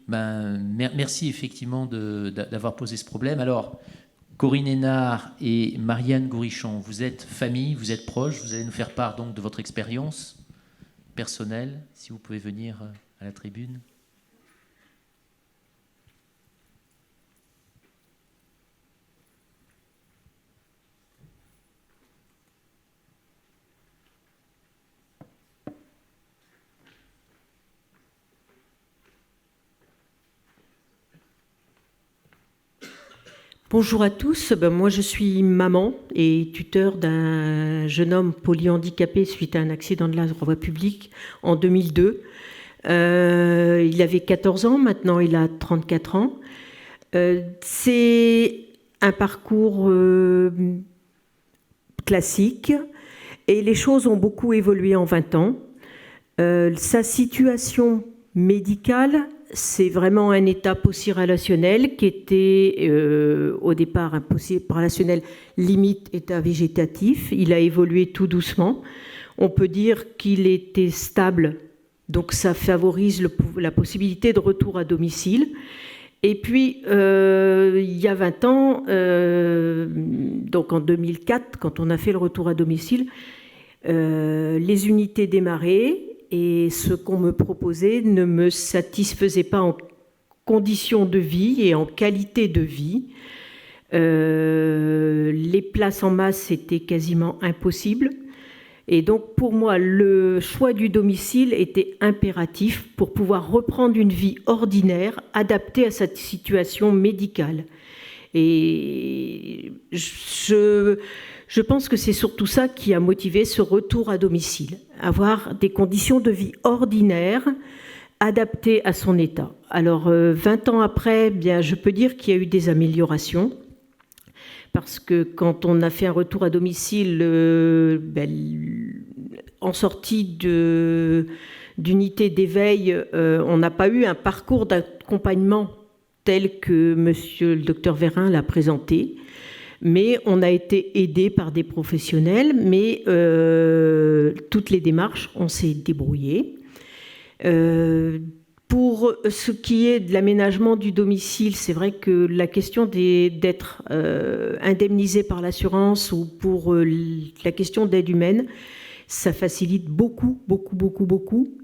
Merci effectivement d'avoir posé ce problème. Alors, Corinne Hénard et Marianne Gourichon, vous êtes famille, vous êtes proches, vous allez nous faire part donc de votre expérience personnelle, si vous pouvez venir à la tribune. Bonjour à tous, moi je suis maman et tuteur d'un jeune homme polyhandicapé suite à un accident de la voie publique en 2002. Il avait 14 ans, maintenant il a 34 ans. C'est un parcours classique et les choses ont beaucoup évolué en 20 ans. Sa situation médicale, c'est vraiment un état post-relationnel qui était au départ un post-relationnel limite état végétatif. Il a évolué tout doucement. On peut dire qu'il était stable, donc ça favorise la possibilité de retour à domicile. Et puis, il y a 20 ans, donc en 2004, quand on a fait le retour à domicile, les unités démarraient. Et ce qu'on me proposait ne me satisfaisait pas en conditions de vie et en qualité de vie. Les places en masse étaient quasiment impossibles. Et donc pour moi, le choix du domicile était impératif pour pouvoir reprendre une vie ordinaire adaptée à cette situation médicale. Et je pense que c'est surtout ça qui a motivé ce retour à domicile, avoir des conditions de vie ordinaires adaptées à son état. Alors, 20 ans après, bien, je peux dire qu'il y a eu des améliorations, parce que quand on a fait un retour à domicile, en sortie d'unité d'éveil, on n'a pas eu un parcours d'accompagnement tel que monsieur le docteur Vérin l'a présenté. Mais on a été aidé par des professionnels, mais toutes les démarches, on s'est débrouillé. Pour ce qui est de l'aménagement du domicile, c'est vrai que la question d'être indemnisé par l'assurance ou pour la question d'aide humaine, ça facilite beaucoup.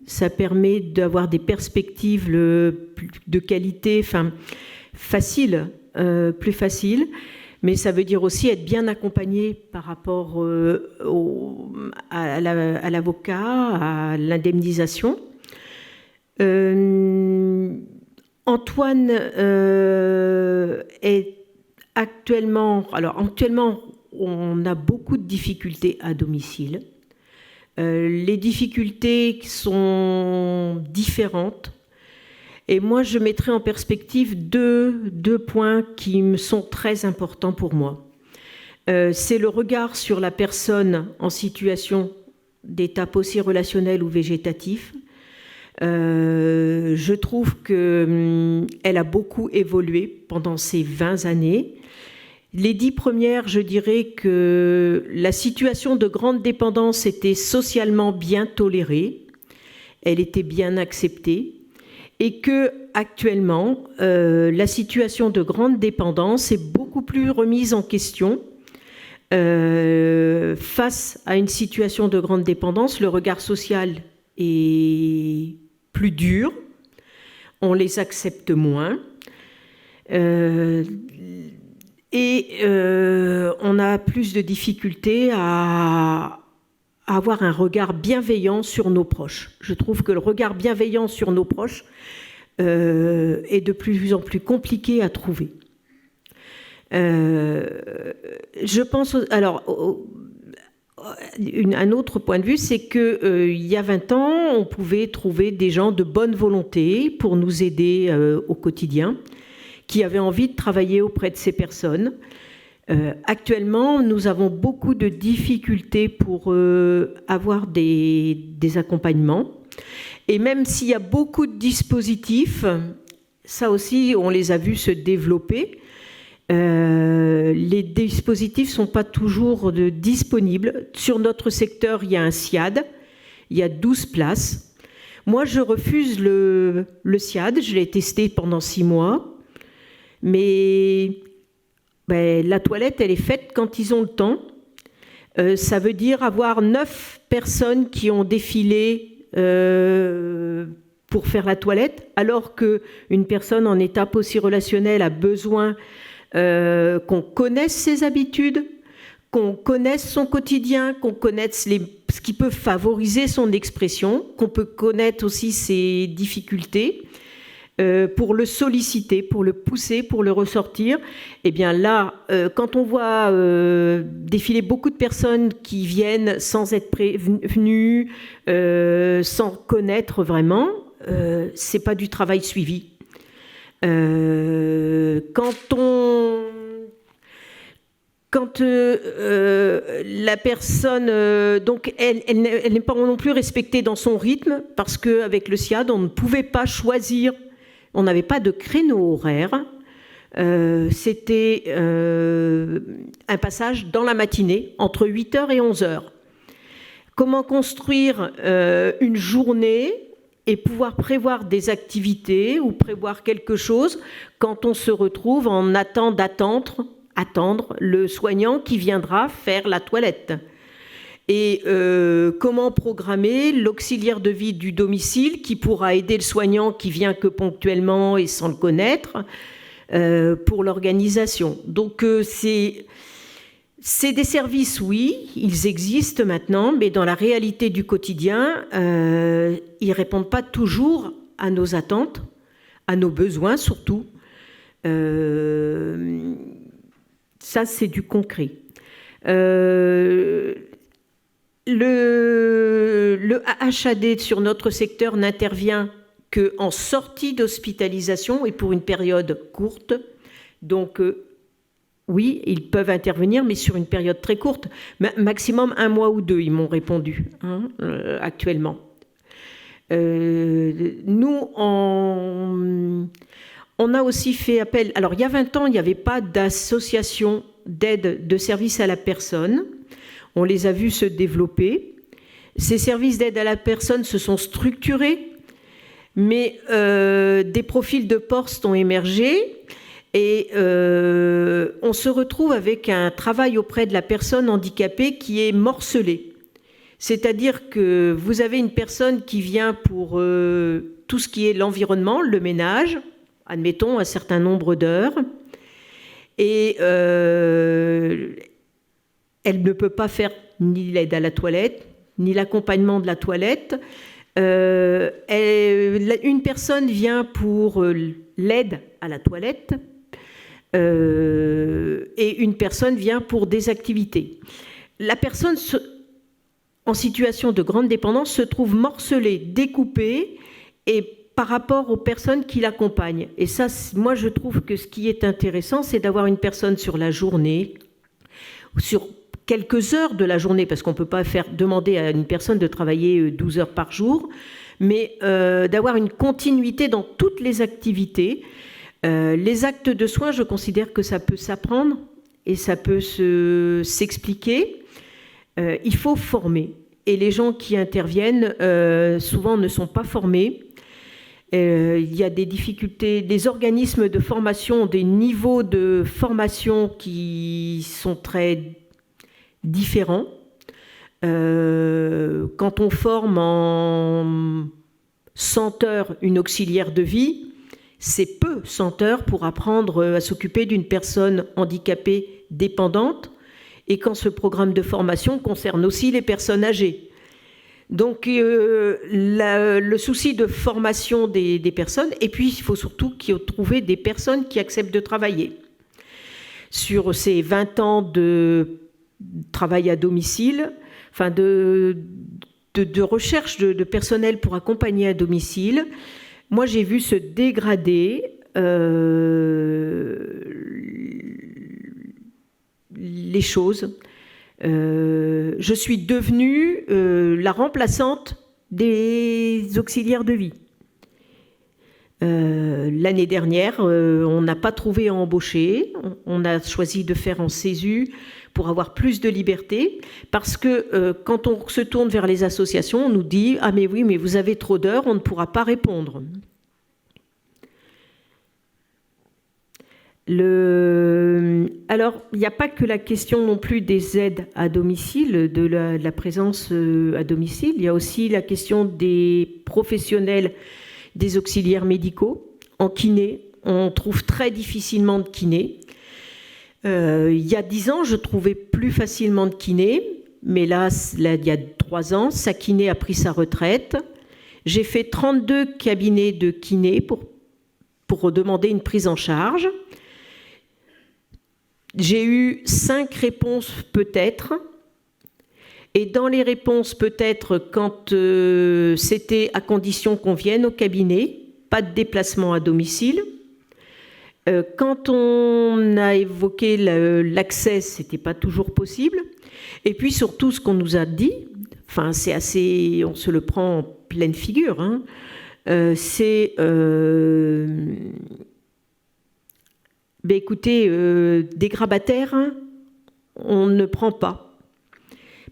Ça permet d'avoir des perspectives de qualité, facile, plus facile. Mais ça veut dire aussi être bien accompagné par rapport à l'avocat, à l'indemnisation. Antoine est actuellement... Alors actuellement, on a beaucoup de difficultés à domicile. Les difficultés sont différentes. Et moi, je mettrai en perspective deux points qui me sont très importants pour moi. C'est le regard sur la personne en situation d'état post-relationnel ou végétatif. Je trouve qu'elle a beaucoup évolué pendant ces 20 années. Les 10 premières, je dirais que la situation de grande dépendance était socialement bien tolérée. Elle était bien acceptée. Et que actuellement, la situation de grande dépendance est beaucoup plus remise en question. Face à une situation de grande dépendance, le regard social est plus dur, on les accepte moins, et on a plus de difficultés à avoir un regard bienveillant sur nos proches. Je trouve que le regard bienveillant sur nos proches est de plus en plus compliqué à trouver. Je pense... Alors, un autre point de vue, c'est qu'il y a 20 ans, on pouvait trouver des gens de bonne volonté pour nous aider au quotidien, qui avaient envie de travailler auprès de ces personnes. Actuellement, nous avons beaucoup de difficultés pour avoir des accompagnements. Et même s'il y a beaucoup de dispositifs, ça aussi, on les a vus se développer. Les dispositifs ne sont pas toujours disponibles. Sur notre secteur, il y a un SIAD, il y a 12 places. Moi, je refuse le SIAD. Je l'ai testé pendant 6 mois. Mais la toilette, elle est faite quand ils ont le temps. Ça veut dire avoir 9 personnes qui ont défilé pour faire la toilette, alors qu'une personne en état post-relationnel a besoin qu'on connaisse ses habitudes, qu'on connaisse son quotidien, qu'on connaisse ce qui peut favoriser son expression, qu'on peut connaître aussi ses difficultés, pour le solliciter, pour le pousser, pour le ressortir. Et bien là, quand on voit défiler beaucoup de personnes qui viennent sans être prévenues, sans connaître vraiment, c'est pas du travail suivi. Quand la personne, donc elle n'est pas non plus respectée dans son rythme, parce qu'avec le SIAD, on ne pouvait pas choisir, on n'avait pas de créneau horaire. C'était un passage dans la matinée, entre 8h et 11h. Comment construire une journée et pouvoir prévoir des activités ou prévoir quelque chose quand on se retrouve en attendre le soignant qui viendra faire la toilette. Et comment programmer l'auxiliaire de vie du domicile qui pourra aider le soignant qui vient que ponctuellement et sans le connaître pour l'organisation. Donc c'est des services, oui, ils existent maintenant, mais dans la réalité du quotidien, ils ne répondent pas toujours à nos attentes, à nos besoins surtout. Ça, c'est du concret. Le HAD sur notre secteur n'intervient qu'en sortie d'hospitalisation et pour une période courte. Donc, oui, ils peuvent intervenir, mais sur une période très courte. Maximum 1 mois ou 2, ils m'ont répondu, actuellement. Nous, on a aussi fait appel... Alors, il y a 20 ans, il n'y avait pas d'association d'aide de services à la personne. On les a vus se développer. Ces services d'aide à la personne se sont structurés, mais des profils de postes ont émergé et on se retrouve avec un travail auprès de la personne handicapée qui est morcelé. C'est-à-dire que vous avez une personne qui vient pour tout ce qui est l'environnement, le ménage, admettons un certain nombre d'heures, et elle ne peut pas faire ni l'aide à la toilette, ni l'accompagnement de la toilette. Une personne vient pour l'aide à la toilette et une personne vient pour des activités. La personne en situation de grande dépendance se trouve morcelée, découpée, et par rapport aux personnes qui l'accompagnent. Et ça, moi, je trouve que ce qui est intéressant, c'est d'avoir une personne sur la journée, sur quelques heures de la journée, parce qu'on ne peut pas demander à une personne de travailler 12 heures par jour, mais d'avoir une continuité dans toutes les activités. Les actes de soins, je considère que ça peut s'apprendre et ça peut s'expliquer. Il faut former. Et les gens qui interviennent, souvent, ne sont pas formés. Il y a des difficultés. Les organismes de formation ont des niveaux de formation qui sont très différents. Quand on forme en 100 heures une auxiliaire de vie, c'est peu, 100 heures, pour apprendre à s'occuper d'une personne handicapée dépendante, et quand ce programme de formation concerne aussi les personnes âgées. Donc le souci de formation des personnes, et puis il faut surtout trouver des personnes qui acceptent de travailler. Sur ces 20 ans de travail à domicile, enfin de recherche de personnel pour accompagner à domicile, moi j'ai vu se dégrader les choses. Je suis devenue la remplaçante des auxiliaires de vie. L'année dernière, on n'a pas trouvé à embaucher. On a choisi de faire en CESU pour avoir plus de liberté, parce que quand on se tourne vers les associations, on nous dit « Ah mais oui, mais vous avez trop d'heures, on ne pourra pas répondre ». Alors, il n'y a pas que la question non plus des aides à domicile, de la présence à domicile, il y a aussi la question des professionnels, des auxiliaires médicaux. En kiné, on trouve très difficilement de kiné. Il y a 10 ans, je trouvais plus facilement de kiné, mais là, il y a 3 ans, sa kiné a pris sa retraite. J'ai fait 32 cabinets de kiné pour demander une prise en charge. J'ai eu 5 réponses peut-être, et dans les réponses peut-être, quand c'était à condition qu'on vienne au cabinet, pas de déplacement à domicile. Quand on a évoqué l'accès, c'était pas toujours possible. Et puis surtout, ce qu'on nous a dit, enfin c'est assez, on se le prend en pleine figure, hein, c'est ben écoutez, des grabataires, on ne prend pas.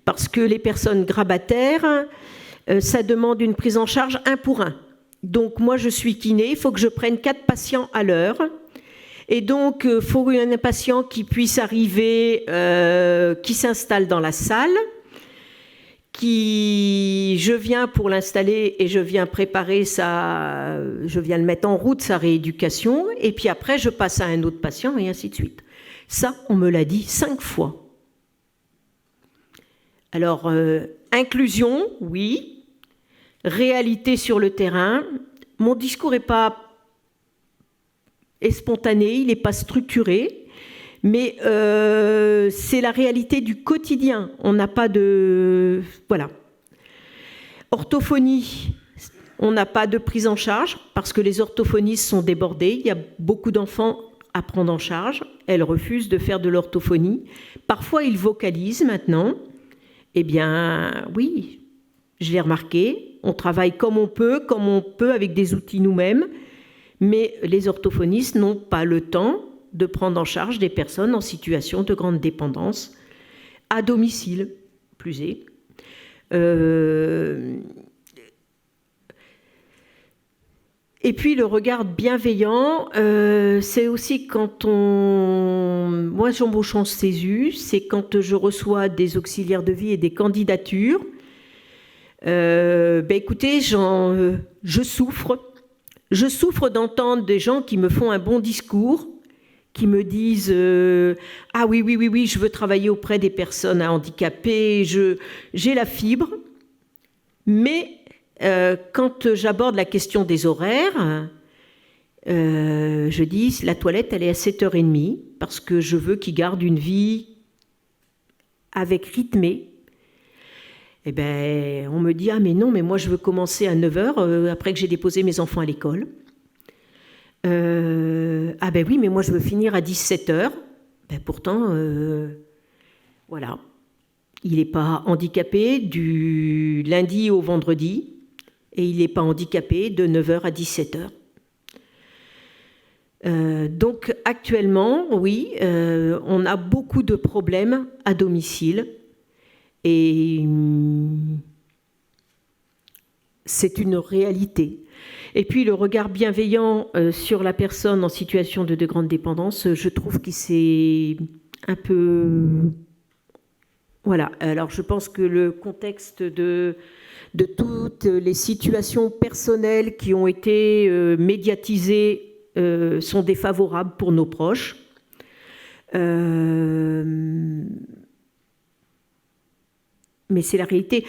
Parce que les personnes grabataires, ça demande une prise en charge 1 pour 1. Donc moi, je suis kiné, il faut que je prenne 4 patients à l'heure. Et donc, il faut un patient qui puisse arriver, qui s'installe dans la salle, je viens pour l'installer et je viens préparer je viens le mettre en route, sa rééducation, et puis après je passe à un autre patient et ainsi de suite. Ça, on me l'a dit 5 fois. Alors, inclusion, oui. Réalité sur le terrain. Mon discours n'est pas spontané, il n'est pas structuré. Mais c'est la réalité du quotidien. On n'a pas de... Voilà. Orthophonie, on n'a pas de prise en charge parce que les orthophonistes sont débordés. Il y a beaucoup d'enfants à prendre en charge. Elles refusent de faire de l'orthophonie. Parfois, ils vocalisent maintenant. Eh bien, oui, je l'ai remarqué. On travaille comme on peut avec des outils nous-mêmes. Mais les orthophonistes n'ont pas le temps de prendre en charge des personnes en situation de grande dépendance, à domicile, plus est. Et puis le regard bienveillant, c'est aussi quand moi j'embauche en CESU, c'est quand je reçois des auxiliaires de vie et des candidatures. Écoutez, je souffre d'entendre des gens qui me font un bon discours, qui me disent ah oui, je veux travailler auprès des personnes handicapées, j'ai la fibre, mais quand j'aborde la question des horaires, je dis la toilette elle est à 7h30 parce que je veux qu'ils gardent une vie avec rythmée. Eh ben, on me dit ah mais non, mais moi je veux commencer à 9h après que j'ai déposé mes enfants à l'école. Ah ben oui, mais moi je veux finir à 17h. Ben pourtant, voilà, il n'est pas handicapé du lundi au vendredi et il n'est pas handicapé de 9h à 17h. Donc actuellement, oui, on a beaucoup de problèmes à domicile et c'est une réalité. Et puis le regard bienveillant sur la personne en situation de grande dépendance, je trouve que c'est un peu... Voilà, alors je pense que le contexte de toutes les situations personnelles qui ont été médiatisées sont défavorables pour nos proches. Mais c'est la réalité.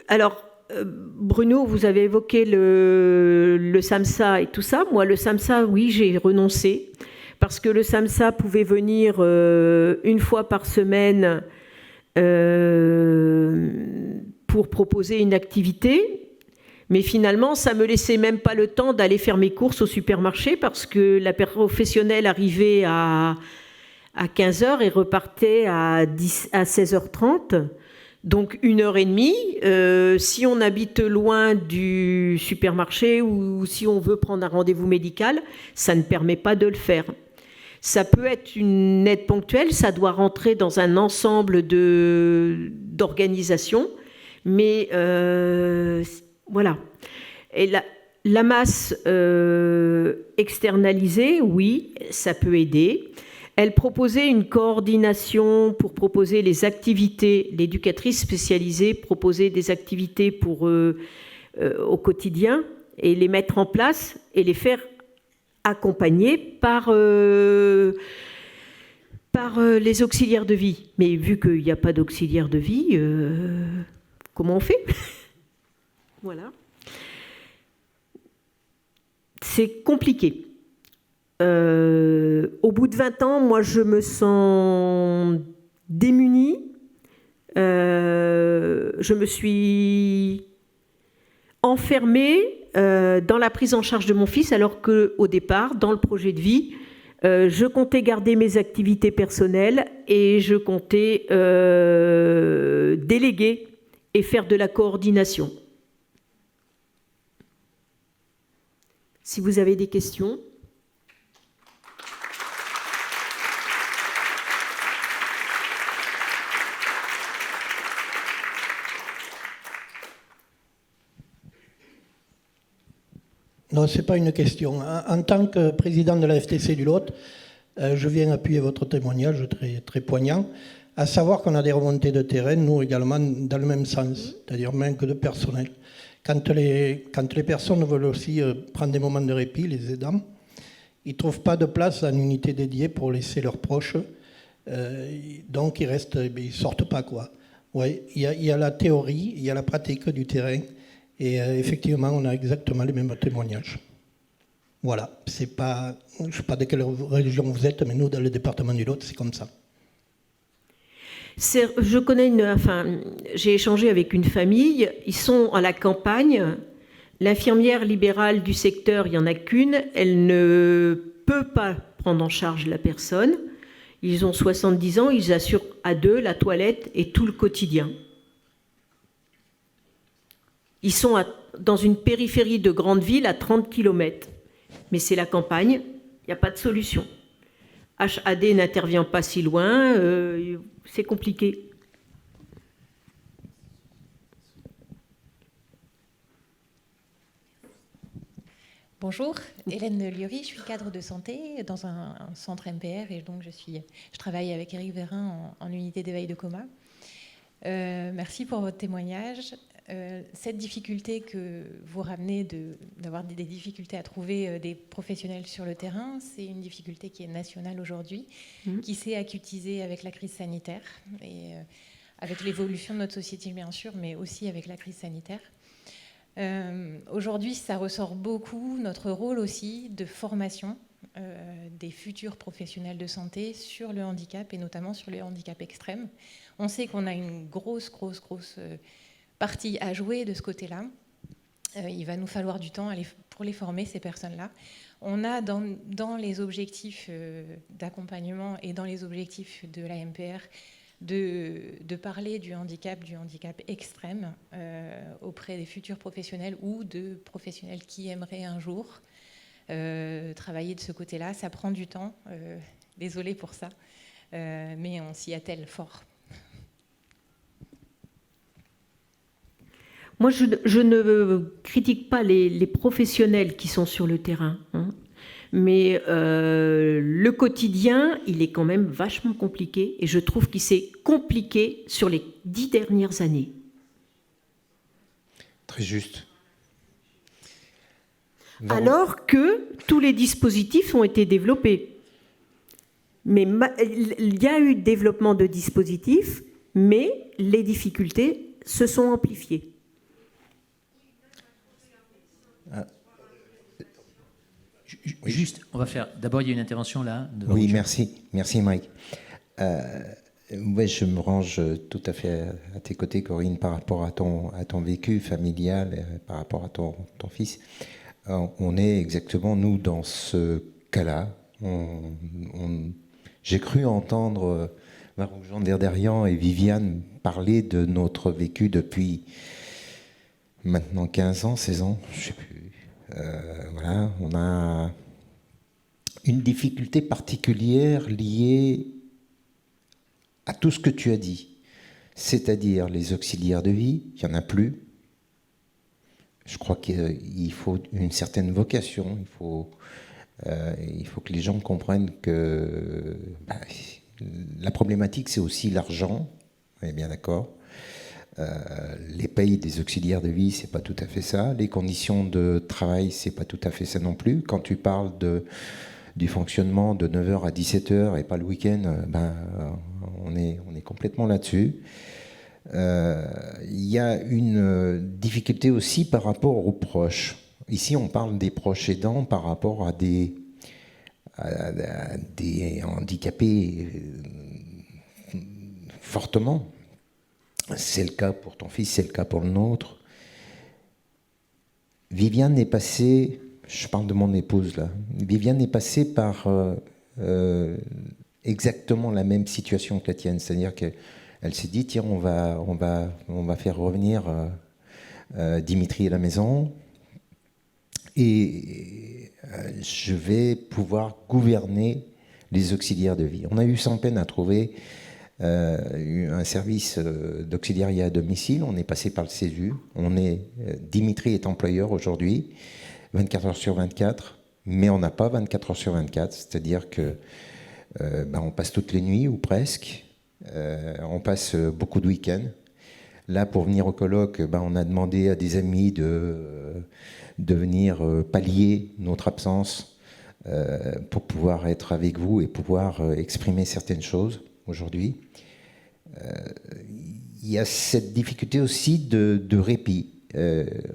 Alors, Bruno, vous avez évoqué le SAMSA et tout ça. Moi, le SAMSA, oui, j'ai renoncé parce que le SAMSA pouvait venir 1 fois par semaine pour proposer une activité. Mais finalement, ça ne me laissait même pas le temps d'aller faire mes courses au supermarché parce que la professionnelle arrivait à 15h et repartait à 16h30. Donc 1h30, si on habite loin du supermarché ou si on veut prendre un rendez-vous médical, ça ne permet pas de le faire. Ça peut être une aide ponctuelle, ça doit rentrer dans un ensemble d'organisations, mais voilà. Et la masse externalisée, oui, ça peut aider. Elle proposait une coordination pour proposer les activités. L'éducatrice spécialisée proposait des activités pour au quotidien et les mettre en place et les faire accompagner par les auxiliaires de vie. Mais vu qu'il n'y a pas d'auxiliaire de vie, comment on fait? Voilà. C'est compliqué. Au bout de 20 ans, moi, je me sens démunie. Je me suis enfermée dans la prise en charge de mon fils, alors qu'au départ, dans le projet de vie, je comptais garder mes activités personnelles et je comptais déléguer et faire de la coordination. Si vous avez des questions. Non, ce n'est pas une question. En tant que président de la FTC du Lot, je viens appuyer votre témoignage très, très poignant, à savoir qu'on a des remontées de terrain, nous également, dans le même sens, c'est-à-dire manque de personnel. Quand les personnes veulent aussi prendre des moments de répit, les aidants, ils ne trouvent pas de place en unité dédiée pour laisser leurs proches, donc ils ne sortent pas, quoi. Ouais, il y a la théorie, il y a la pratique du terrain. Et effectivement, on a exactement les mêmes témoignages. Voilà. Je ne sais pas de quelle région vous êtes, mais nous, dans le département du Lot, c'est comme ça. Je connais j'ai échangé avec une famille. Ils sont à la campagne. L'infirmière libérale du secteur, il n'y en a qu'une. Elle ne peut pas prendre en charge la personne. Ils ont 70 ans. Ils assurent à deux la toilette et tout le quotidien. Ils sont dans une périphérie de grande ville à 30 km. Mais c'est la campagne, il n'y a pas de solution. HAD n'intervient pas si loin, c'est compliqué. Bonjour, Hélène Liori, je suis cadre de santé dans un centre MPR et donc je travaille avec Éric Vérin en unité d'éveil de coma. Merci pour votre témoignage. Cette difficulté que vous ramenez d'avoir des difficultés à trouver des professionnels sur le terrain, c'est une difficulté qui est nationale aujourd'hui, qui s'est acutisée avec la crise sanitaire et avec l'évolution de notre société bien sûr, mais aussi avec la crise sanitaire. Aujourd'hui, ça ressort beaucoup, notre rôle aussi de formation des futurs professionnels de santé sur le handicap et notamment sur le handicap extrême. On sait qu'on a une grosse partie à jouer de ce côté-là. Il va nous falloir du temps pour les former, ces personnes-là. On a dans les objectifs d'accompagnement et dans les objectifs de la MPR de parler du handicap extrême auprès des futurs professionnels ou de professionnels qui aimeraient un jour travailler de ce côté-là. Ça prend du temps, désolée pour ça, mais on s'y attelle fort. Moi, je ne critique pas les professionnels qui sont sur le terrain, hein, mais le quotidien, il est quand même vachement compliqué, et je trouve qu'il s'est compliqué sur les 10 dernières années. Très juste. Alors que tous les dispositifs ont été développés. Mais il y a eu développement de dispositifs, mais les difficultés se sont amplifiées. Juste, on va faire. D'abord, il y a une intervention là. Oui, merci Mike. Ouais, je me range tout à fait à tes côtés, Corinne, par rapport à ton vécu familial, par rapport à ton fils. On est exactement, nous, dans ce cas-là. J'ai cru entendre Marie-Jeanne Derderian et Viviane parler de notre vécu depuis maintenant 15 ans, 16 ans, je ne sais plus. Voilà, on a une difficulté particulière liée à tout ce que tu as dit, c'est-à-dire les auxiliaires de vie, il n'y en a plus. Je crois qu'il faut une certaine vocation, il faut que les gens comprennent que la problématique, c'est aussi l'argent, on est bien d'accord. Les payes des auxiliaires de vie, c'est pas tout à fait ça. Les conditions de travail, c'est pas tout à fait ça non plus. Quand tu parles du fonctionnement de 9h à 17h et pas le week-end, on est complètement là-dessus. Il y a une difficulté aussi par rapport aux proches. Ici, on parle des proches aidants par rapport à des handicapés fortement. C'est le cas pour ton fils, c'est le cas pour le nôtre. Viviane est passée, je parle de mon épouse là, Viviane est passée par exactement la même situation que la tienne, c'est-à-dire qu'elle s'est dit, tiens, on va faire revenir Dimitri à la maison et je vais pouvoir gouverner les auxiliaires de vie. On a eu sans peine à trouver un service d'auxiliariat à domicile. On est passé par le CESU. Dimitri est employeur aujourd'hui, 24 heures sur 24, mais on n'a pas 24 heures sur 24, c'est-à-dire que on passe toutes les nuits ou presque. On passe beaucoup de week-ends. Là, pour venir au colloque, on a demandé à des amis de venir pallier notre absence pour pouvoir être avec vous et pouvoir exprimer certaines choses aujourd'hui. Il y a cette difficulté aussi de répit.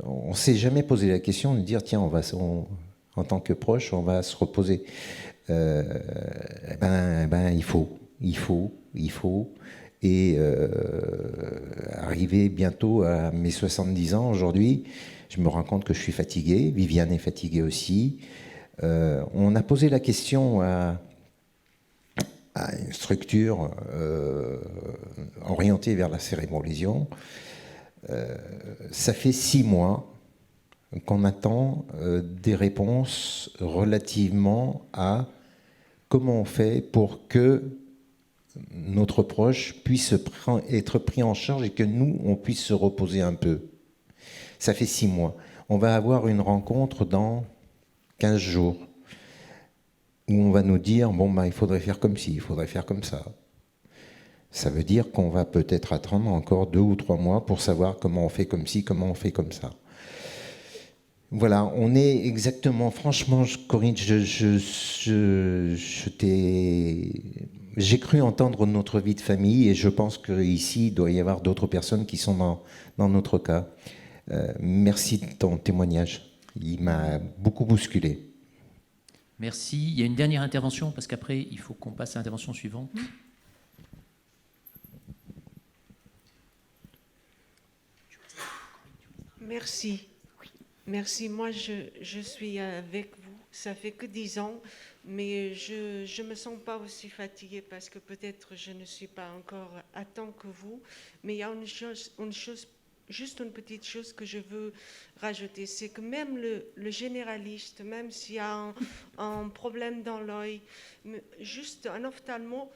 On ne s'est jamais posé la question de dire, tiens, en tant que proche, on va se reposer. Il faut. Et arrivé bientôt à mes 70 ans aujourd'hui, je me rends compte que je suis fatigué. Viviane est fatiguée aussi. On a posé la question à une structure orientée vers la cérébrolésion. Ça fait 6 mois qu'on attend des réponses relativement à comment on fait pour que notre proche puisse être pris en charge et que nous, on puisse se reposer un peu. Ça fait 6 mois. On va avoir une rencontre dans 15 jours où on va nous dire, il faudrait faire comme ci, il faudrait faire comme ça. Ça veut dire qu'on va peut-être attendre encore 2 ou 3 mois pour savoir comment on fait comme ci, comment on fait comme ça. Voilà, on est exactement, franchement, Corinne, j'ai cru entendre notre vie de famille et je pense qu'ici, il doit y avoir d'autres personnes qui sont dans notre cas. Merci de ton témoignage. Il m'a beaucoup bousculé. Merci. Il y a une dernière intervention parce qu'après, il faut qu'on passe à l'intervention suivante. Merci. Merci. Moi, je suis avec vous. Ça fait que 10 ans, mais je ne me sens pas aussi fatiguée parce que peut-être je ne suis pas encore à temps que vous. Mais il y a une chose, juste une petite chose que je veux rajouter, c'est que même le généraliste, même s'il y a un problème dans l'œil, juste un ophtalmo,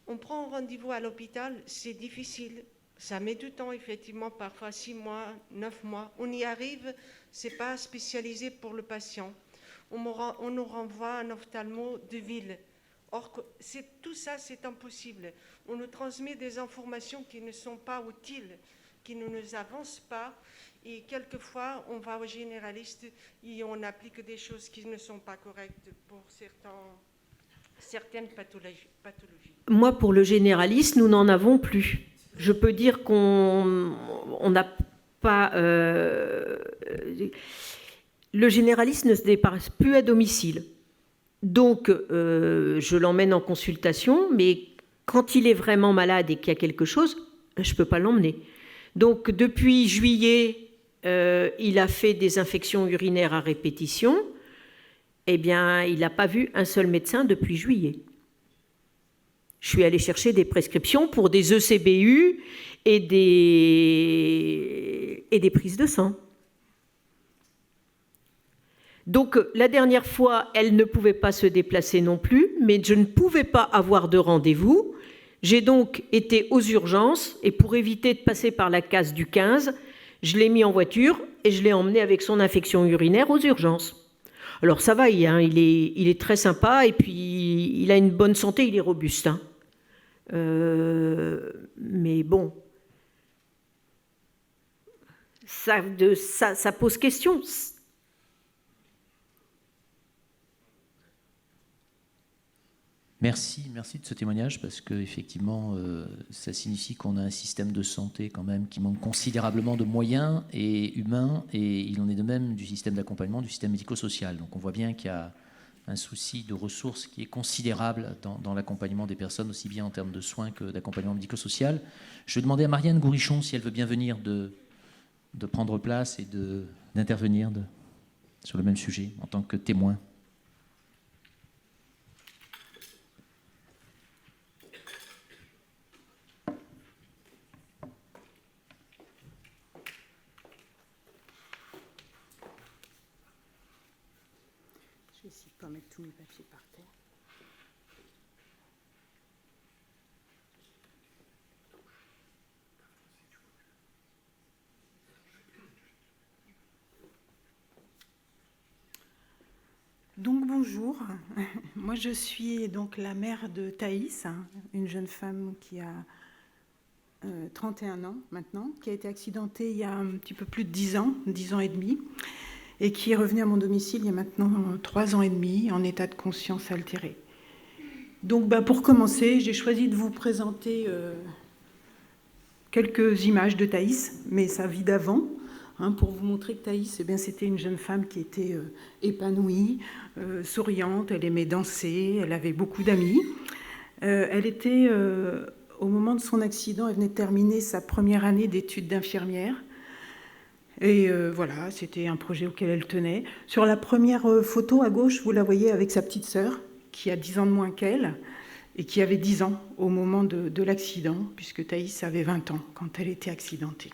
on prend un rendez-vous à l'hôpital, c'est difficile. Ça met du temps, effectivement, parfois 6 mois, 9 mois. On y arrive, ce n'est pas spécialisé pour le patient. On nous renvoie à un ophtalmo de ville. Or, tout ça, c'est impossible. On nous transmet des informations qui ne sont pas utiles, qui ne nous avancent pas. Et quelquefois, on va au généraliste et on applique des choses qui ne sont pas correctes pour certaines pathologies. Moi, pour le généraliste, nous n'en avons plus. Je peux dire qu'on n'a pas... le généraliste ne se déplace plus à domicile. Donc, je l'emmène en consultation, mais quand il est vraiment malade et qu'il y a quelque chose, je ne peux pas l'emmener. Donc, depuis juillet, il a fait des infections urinaires à répétition. Eh bien, il n'a pas vu un seul médecin depuis juillet. Je suis allée chercher des prescriptions pour des ECBU et des prises de sang. Donc la dernière fois, elle ne pouvait pas se déplacer non plus, mais je ne pouvais pas avoir de rendez-vous. J'ai donc été aux urgences et pour éviter de passer par la case du 15, je l'ai mis en voiture et je l'ai emmené avec son infection urinaire aux urgences. Alors ça va, il est très sympa et puis il a une bonne santé, il est robuste. Hein. Mais bon, ça pose question. Merci de ce témoignage parce que effectivement, ça signifie qu'on a un système de santé quand même qui manque considérablement de moyens et humains, et il en est de même du système d'accompagnement, du système médico-social. Donc on voit bien qu'il y a un souci de ressources qui est considérable dans l'accompagnement des personnes, aussi bien en termes de soins que d'accompagnement médico-social. Je vais demander à Marianne Gourichon si elle veut bien venir de prendre place et d'intervenir sur le même sujet en tant que témoin. Je vais essayer de ne pas mettre tous mes papiers par terre. Donc bonjour, moi je suis donc la mère de Thaïs, une jeune femme qui a 31 ans maintenant, qui a été accidentée il y a un petit peu plus de 10 ans et demi, et qui est revenue à mon domicile il y a maintenant 3 ans et demi en état de conscience altéré. Donc pour commencer, j'ai choisi de vous présenter quelques images de Thaïs, mais sa vie d'avant, pour vous montrer que Thaïs, c'était une jeune femme qui était épanouie, souriante, elle aimait danser, elle avait beaucoup d'amis. Elle était, au moment de son accident, elle venait de terminer sa première année d'études d'infirmière. Et voilà, c'était un projet auquel elle tenait. Sur la première photo à gauche, vous la voyez avec sa petite sœur, qui a 10 ans de moins qu'elle, et qui avait 10 ans au moment de l'accident, puisque Thaïs avait 20 ans quand elle était accidentée.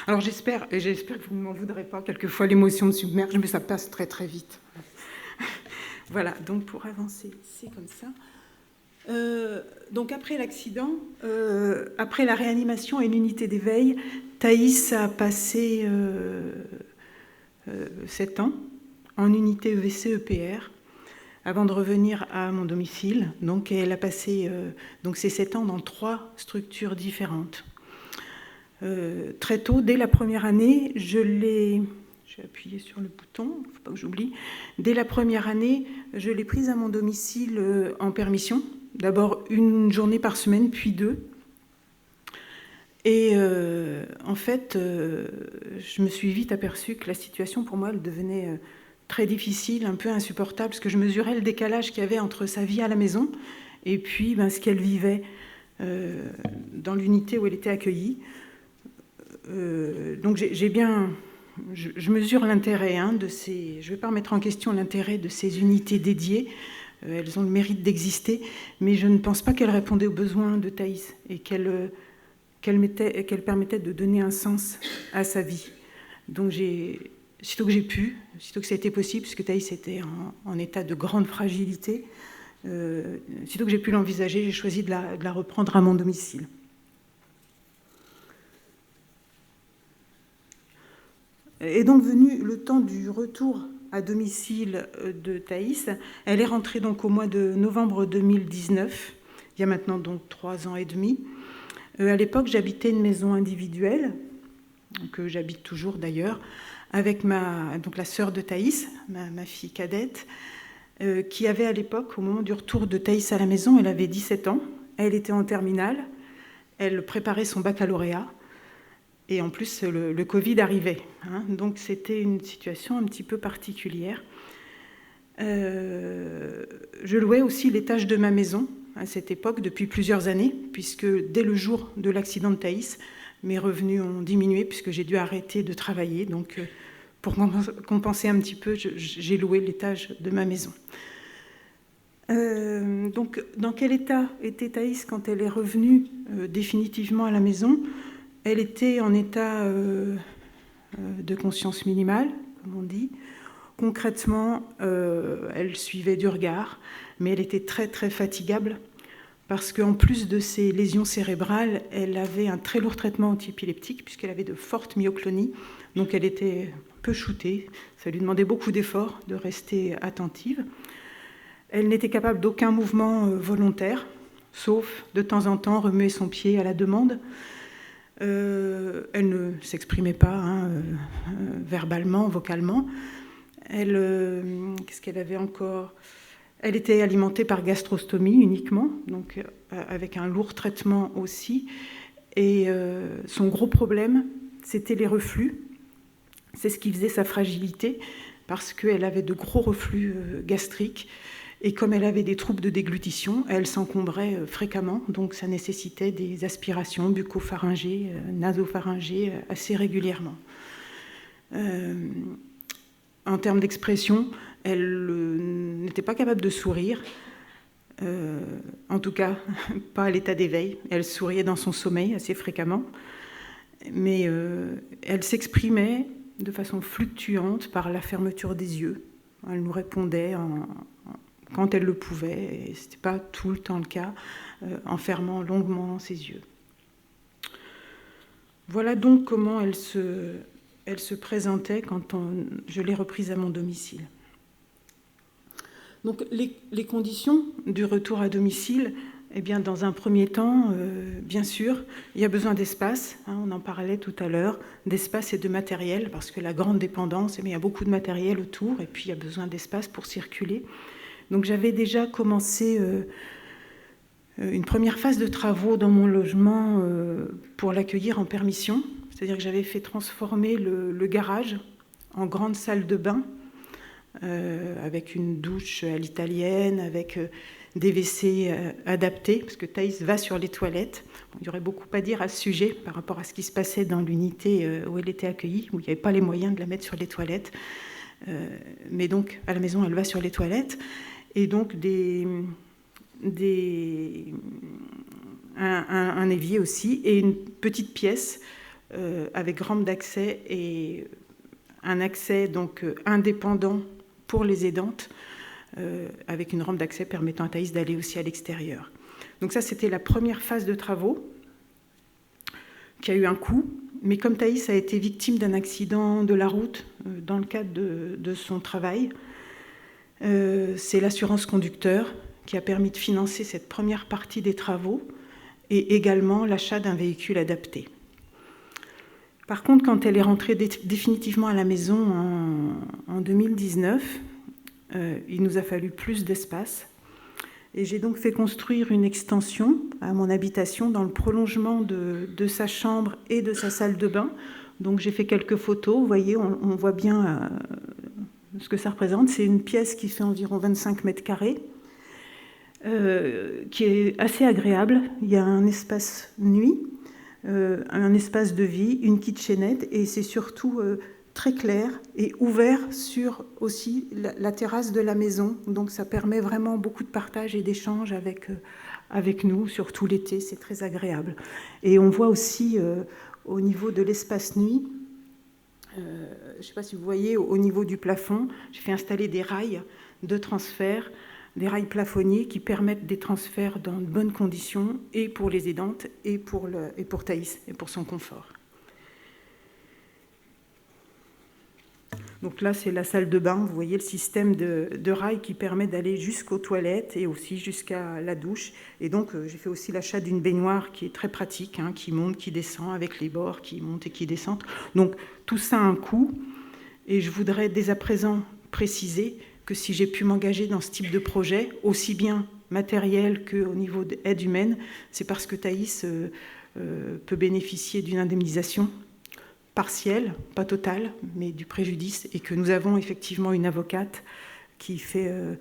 Alors j'espère que vous ne m'en voudrez pas, quelquefois l'émotion me submerge, mais ça passe très très vite. Voilà, donc pour avancer, c'est comme ça. Donc après l'accident, après la réanimation et l'unité d'éveil, Thaïs a passé 7 ans en unité EVC-EPR avant de revenir à mon domicile. Donc elle a passé ces 7 ans dans 3 structures différentes. Très tôt, dès la première année, je vais appuyer sur le bouton, il ne faut pas que j'oublie. Dès la première année, je l'ai prise à mon domicile en permission. D'abord 1 journée par semaine, puis 2. Et en fait, je me suis vite aperçue que la situation pour moi, elle devenait très difficile, un peu insupportable, parce que je mesurais le décalage qu'il y avait entre sa vie à la maison et puis ce qu'elle vivait dans l'unité où elle était accueillie. Donc je mesure l'intérêt de ces... Je ne vais pas remettre en question l'intérêt de ces unités dédiées. Elles ont le mérite d'exister, mais je ne pense pas qu'elles répondaient aux besoins de Thaïs et qu'elles permettaient de donner un sens à sa vie. Donc sitôt que ça a été possible, puisque Thaïs était en état de grande fragilité, sitôt que j'ai pu l'envisager, j'ai choisi de la reprendre à mon domicile. Est donc venu le temps du retour à domicile de Thaïs. Elle est rentrée donc au mois de novembre 2019, il y a maintenant donc 3 ans et demi. À l'époque, j'habitais une maison individuelle, que j'habite toujours d'ailleurs, avec la sœur de Thaïs, ma fille cadette, qui avait à l'époque, au moment du retour de Thaïs à la maison, elle avait 17 ans, elle était en terminale, elle préparait son baccalauréat, et en plus le Covid arrivait. Donc c'était une situation un petit peu particulière. Je louais aussi l'étage de ma maison à cette époque depuis plusieurs années, puisque dès le jour de l'accident de Thaïs, mes revenus ont diminué puisque j'ai dû arrêter de travailler. Donc pour compenser un petit peu, j'ai loué l'étage de ma maison. Donc dans quel état était Thaïs quand elle est revenue définitivement à la maison ? Elle était en état de conscience minimale, comme on dit. concrètement, elle suivait du regard, mais elle était très très fatigable parce qu'en plus de ses lésions cérébrales, elle avait un très lourd traitement antiépileptique puisqu'elle avait de fortes myoclonies, donc elle était un peu shootée, ça lui demandait beaucoup d'efforts de rester attentive. Elle n'était capable d'aucun mouvement volontaire, sauf de temps en temps remuer son pied à la demande. Elle ne s'exprimait pas verbalement, vocalement. Qu'est-ce qu'elle avait encore ? Elle était alimentée par gastrostomie uniquement, donc avec un lourd traitement aussi. Et son gros problème, c'était les reflux. C'est ce qui faisait sa fragilité, parce qu'elle avait de gros reflux gastriques. Et comme elle avait des troubles de déglutition, elle s'encombrait fréquemment, donc ça nécessitait des aspirations bucopharyngées, nasopharyngées assez régulièrement. En termes d'expression, elle n'était pas capable de sourire, en tout cas pas à l'état d'éveil. Elle souriait dans son sommeil assez fréquemment, mais elle s'exprimait de façon fluctuante par la fermeture des yeux. Elle nous répondait quand elle le pouvait, et ce n'était pas tout le temps le cas, en fermant longuement ses yeux. Voilà donc comment elle se présentait quand je l'ai reprise à mon domicile. Donc les conditions du retour à domicile, eh bien, dans un premier temps, bien sûr, il y a besoin d'espace, on en parlait tout à l'heure, d'espace et de matériel, parce que la grande dépendance, il y a beaucoup de matériel autour, et puis il y a besoin d'espace pour circuler. Donc j'avais déjà commencé une première phase de travaux dans mon logement pour l'accueillir en permission, c'est-à-dire que j'avais fait transformer le garage en grande salle de bain, avec une douche à l'italienne, avec des WC adaptés, parce que Thaïs va sur les toilettes. Bon, il y aurait beaucoup à dire à ce sujet par rapport à ce qui se passait dans l'unité où elle était accueillie, où il n'y avait pas les moyens de la mettre sur les toilettes. Mais donc, à la maison, elle va sur les toilettes. Et donc, un évier aussi, et une petite pièce avec rampe d'accès et un accès donc indépendant pour les aidantes, avec une rampe d'accès permettant à Thaïs d'aller aussi à l'extérieur. Donc ça, c'était la première phase de travaux qui a eu un coût, mais comme Thaïs a été victime d'un accident de la route dans le cadre de son travail, c'est l'assurance conducteur qui a permis de financer cette première partie des travaux et également l'achat d'un véhicule adapté. Par contre, quand elle est rentrée définitivement à la maison en 2019, il nous a fallu plus d'espace. Et j'ai donc fait construire une extension à mon habitation dans le prolongement de sa chambre et de sa salle de bain. Donc j'ai fait quelques photos, vous voyez, on voit bien ce que ça représente. C'est une pièce qui fait environ 25 mètres carrés, qui est assez agréable. Il y a un espace nuit, un espace de vie, une kitchenette, et c'est surtout très clair et ouvert sur aussi la terrasse de la maison. Donc ça permet vraiment beaucoup de partage et d'échange avec nous, surtout l'été, c'est très agréable. Et on voit aussi au niveau de l'espace nuit, je ne sais pas si vous voyez, au niveau du plafond, j'ai fait installer des rails de transfert, des rails plafonniers qui permettent des transferts dans de bonnes conditions, et pour les aidantes, et pour Thaïs, et pour son confort. Donc là, c'est la salle de bain. Vous voyez le système de rails qui permet d'aller jusqu'aux toilettes et aussi jusqu'à la douche. Et donc, j'ai fait aussi l'achat d'une baignoire qui est très pratique, qui monte, qui descend, avec les bords qui montent et qui descendent. Donc, tout ça a un coût. Et je voudrais dès à présent préciser que si j'ai pu m'engager dans ce type de projet, aussi bien matériel qu'au niveau d'aide humaine, c'est parce que Thaïs peut bénéficier d'une indemnisation partielle, pas totale, mais du préjudice, et que nous avons effectivement une avocate qui se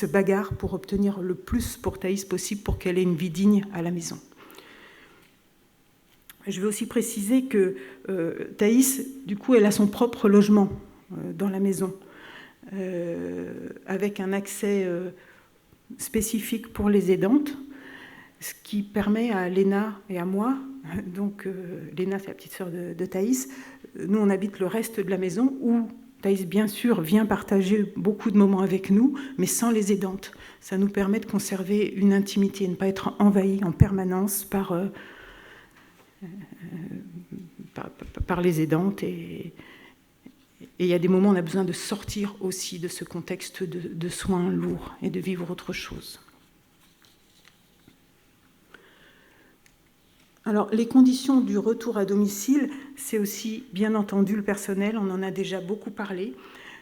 bagarre pour obtenir le plus pour Thaïs possible pour qu'elle ait une vie digne à la maison. Je veux aussi préciser que Thaïs, du coup, elle a son propre logement dans la maison, avec un accès spécifique pour les aidantes, ce qui permet à Léna et à moi, donc Léna c'est la petite sœur de Thaïs, nous, on habite le reste de la maison où Thaïs, bien sûr, vient partager beaucoup de moments avec nous, mais sans les aidantes. Ça nous permet de conserver une intimité, ne pas être envahi en permanence par les aidantes. Et il y a des moments où on a besoin de sortir aussi de ce contexte de soins lourds et de vivre autre chose. Alors, les conditions du retour à domicile, c'est aussi, bien entendu, le personnel. On en a déjà beaucoup parlé.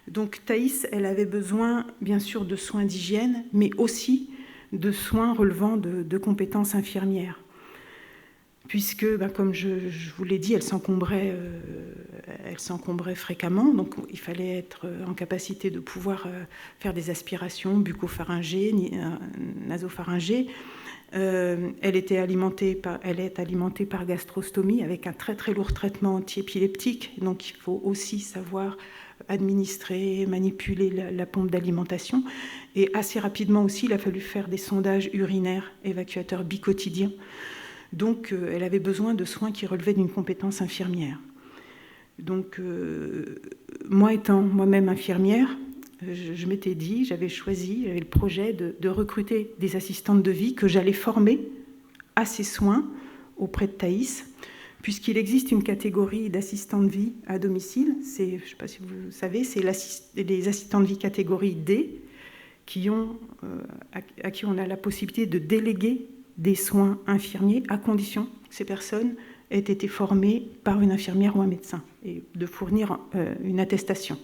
Donc, Thaïs, elle avait besoin, bien sûr, de soins d'hygiène, mais aussi de soins relevant de compétences infirmières. Puisque, comme je vous l'ai dit, elle s'encombrait fréquemment. Donc, il fallait être en capacité de pouvoir faire des aspirations bucco-pharyngées, nasopharyngées. Elle est alimentée par gastrostomie avec un très très lourd traitement antiépileptique. Donc il faut aussi savoir administrer, manipuler la pompe d'alimentation. Et assez rapidement aussi, il a fallu faire des sondages urinaires évacuateurs biquotidiens. Donc elle avait besoin de soins qui relevaient d'une compétence infirmière. Donc moi étant moi-même infirmière, je m'étais dit, j'avais le projet de recruter des assistantes de vie que j'allais former à ces soins auprès de Thaïs, puisqu'il existe une catégorie d'assistantes de vie à domicile. Je ne sais pas si vous savez, c'est les assistantes de vie catégorie D à qui on a la possibilité de déléguer des soins infirmiers à condition que ces personnes aient été formées par une infirmière ou un médecin et de fournir une attestation.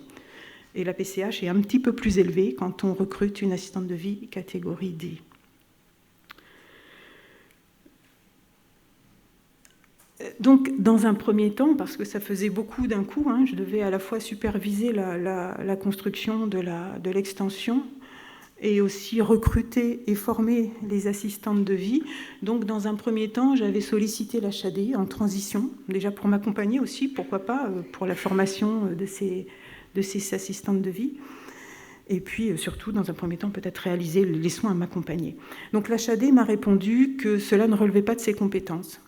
Et la PCH est un petit peu plus élevée quand on recrute une assistante de vie catégorie D. Donc, dans un premier temps, parce que ça faisait beaucoup d'un coup, je devais à la fois superviser la construction de l'extension et aussi recruter et former les assistantes de vie. Donc, dans un premier temps, j'avais sollicité l'HAD en transition, déjà pour m'accompagner aussi, pourquoi pas, pour la formation de ces assistantes de vie, et puis surtout, dans un premier temps, peut-être réaliser les soins à m'accompagner. Donc l'HAD m'a répondu que cela ne relevait pas de ses compétences.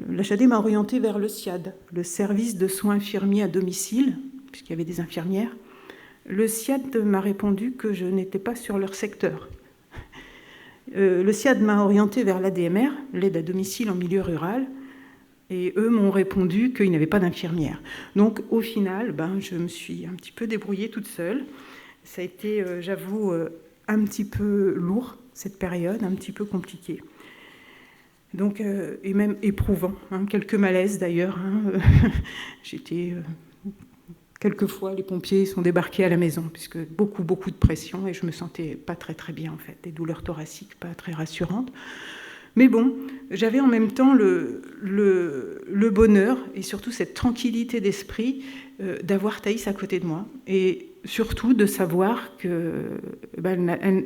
L'HAD m'a orientée vers le SIAD, le service de soins infirmiers à domicile, puisqu'il y avait des infirmières. Le SIAD m'a répondu que je n'étais pas sur leur secteur. Le SIAD m'a orientée vers l'ADMR, l'aide à domicile en milieu rural, et eux m'ont répondu qu'ils n'avaient pas d'infirmière. Donc, au final, je me suis un petit peu débrouillée toute seule. Ça a été, j'avoue, un petit peu lourd, cette période, un petit peu compliquée. Donc, et même éprouvant, quelques malaises d'ailleurs. J'étais... quelquefois, les pompiers sont débarqués à la maison, puisque beaucoup de pression, et je me sentais pas très très bien, en fait. Des douleurs thoraciques pas très rassurantes. Mais bon, j'avais en même temps le bonheur et surtout cette tranquillité d'esprit d'avoir Thaïs à côté de moi et surtout de savoir qu'elle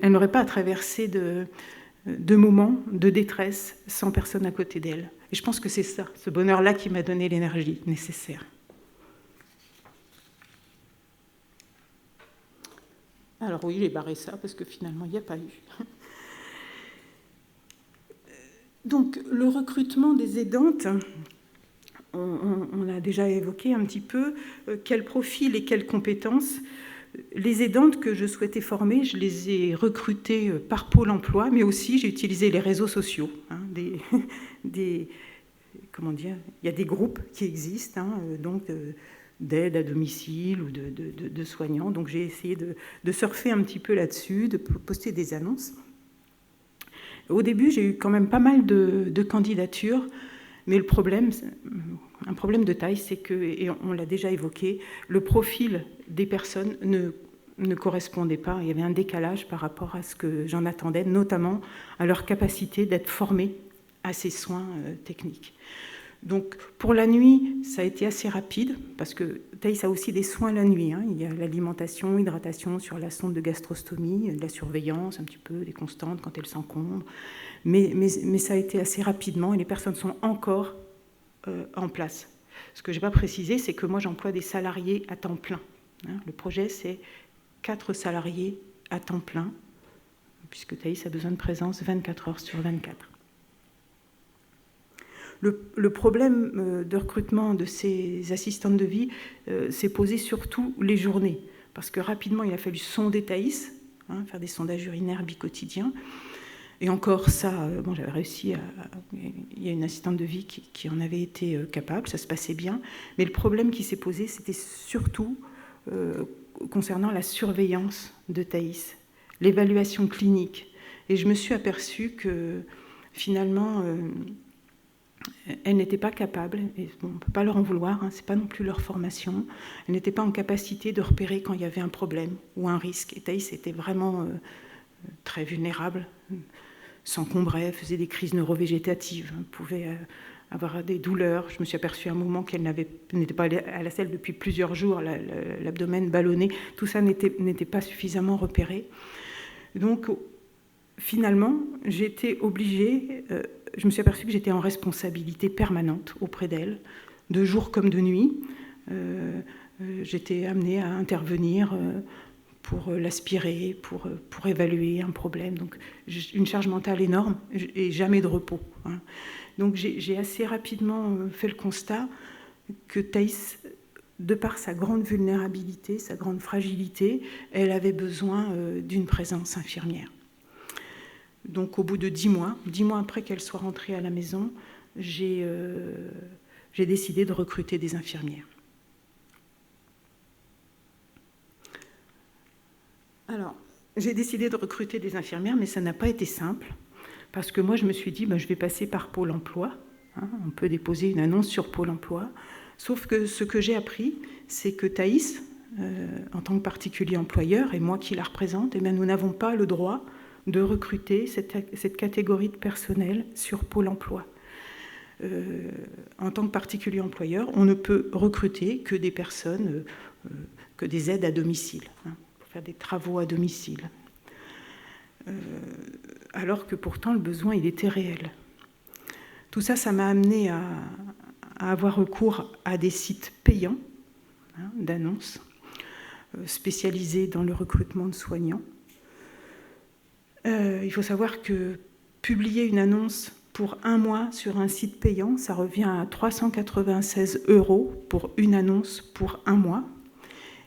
n'aurait pas à traverser de moments de détresse sans personne à côté d'elle. Et je pense que c'est ça, ce bonheur-là qui m'a donné l'énergie nécessaire. Alors oui, j'ai barré ça parce que finalement, il n'y a pas eu. Donc, le recrutement des aidantes, on a déjà évoqué un petit peu quel profil et quelles compétences. Les aidantes que je souhaitais former, je les ai recrutées par Pôle emploi, mais aussi j'ai utilisé les réseaux sociaux. Comment dire, il y a des groupes qui existent, donc d'aide à domicile ou de soignants. Donc j'ai essayé de surfer un petit peu là-dessus, de poster des annonces. Au début, j'ai eu quand même pas mal de candidatures, mais un problème de taille, c'est que, et on l'a déjà évoqué, le profil des personnes ne correspondait pas. Il y avait un décalage par rapport à ce que j'en attendais, notamment à leur capacité d'être formées à ces soins techniques. Donc, pour la nuit, ça a été assez rapide, parce que Thaïs a aussi des soins la nuit. Il y a l'alimentation, hydratation sur la sonde de gastrostomie, la surveillance, un petit peu, des constantes quand elle s'encombre. Mais ça a été assez rapidement, et les personnes sont encore en place. Ce que je n'ai pas précisé, c'est que moi, j'emploie des salariés à temps plein. Le projet, c'est 4 salariés à temps plein, puisque Thaïs a besoin de présence 24 heures sur 24. Le problème de recrutement de ces assistantes de vie s'est posé surtout les journées, parce que rapidement, il a fallu sonder Thaïs, faire des sondages urinaires biquotidiens. Et encore ça, bon, j'avais réussi il y a une assistante de vie qui en avait été capable, ça se passait bien. Mais le problème qui s'est posé, c'était surtout concernant la surveillance de Thaïs, l'évaluation clinique. Et je me suis aperçue que finalement, elles n'étaient pas capables, et bon, on ne peut pas leur en vouloir, ce n'est pas non plus leur formation, elles n'étaient pas en capacité de repérer quand il y avait un problème ou un risque. Et Thaïs était vraiment très vulnérable, s'encombrait, faisait des crises neurovégétatives, pouvait avoir des douleurs. Je me suis aperçue à un moment qu'elle n'était pas allée à la selle depuis plusieurs jours, l'abdomen ballonné. Tout ça n'était pas suffisamment repéré. Donc, finalement, j'ai été obligée, je me suis aperçue que j'étais en responsabilité permanente auprès d'elle, de jour comme de nuit. J'étais amenée à intervenir pour l'aspirer, pour évaluer un problème. Donc, une charge mentale énorme et jamais de repos. Donc, j'ai assez rapidement fait le constat que Thaïs, de par sa grande vulnérabilité, sa grande fragilité, elle avait besoin d'une présence infirmière. Donc, au bout de 10 mois après qu'elle soit rentrée à la maison, j'ai décidé de recruter des infirmières. Alors, j'ai décidé de recruter des infirmières, mais ça n'a pas été simple, parce que moi, je me suis dit, je vais passer par Pôle emploi. On peut déposer une annonce sur Pôle emploi. Sauf que ce que j'ai appris, c'est que Thaïs, en tant que particulier employeur, et moi qui la représente, nous n'avons pas le droit de recruter cette catégorie de personnel sur Pôle emploi. En tant que particulier employeur, on ne peut recruter que des personnes, que des aides à domicile, pour faire des travaux à domicile. Alors que pourtant le besoin il était réel. Tout ça, ça m'a amené à avoir recours à des sites payants d'annonces spécialisés dans le recrutement de soignants. Il faut savoir que publier une annonce pour 1 mois sur un site payant, ça revient à 396 € pour une annonce pour 1 mois.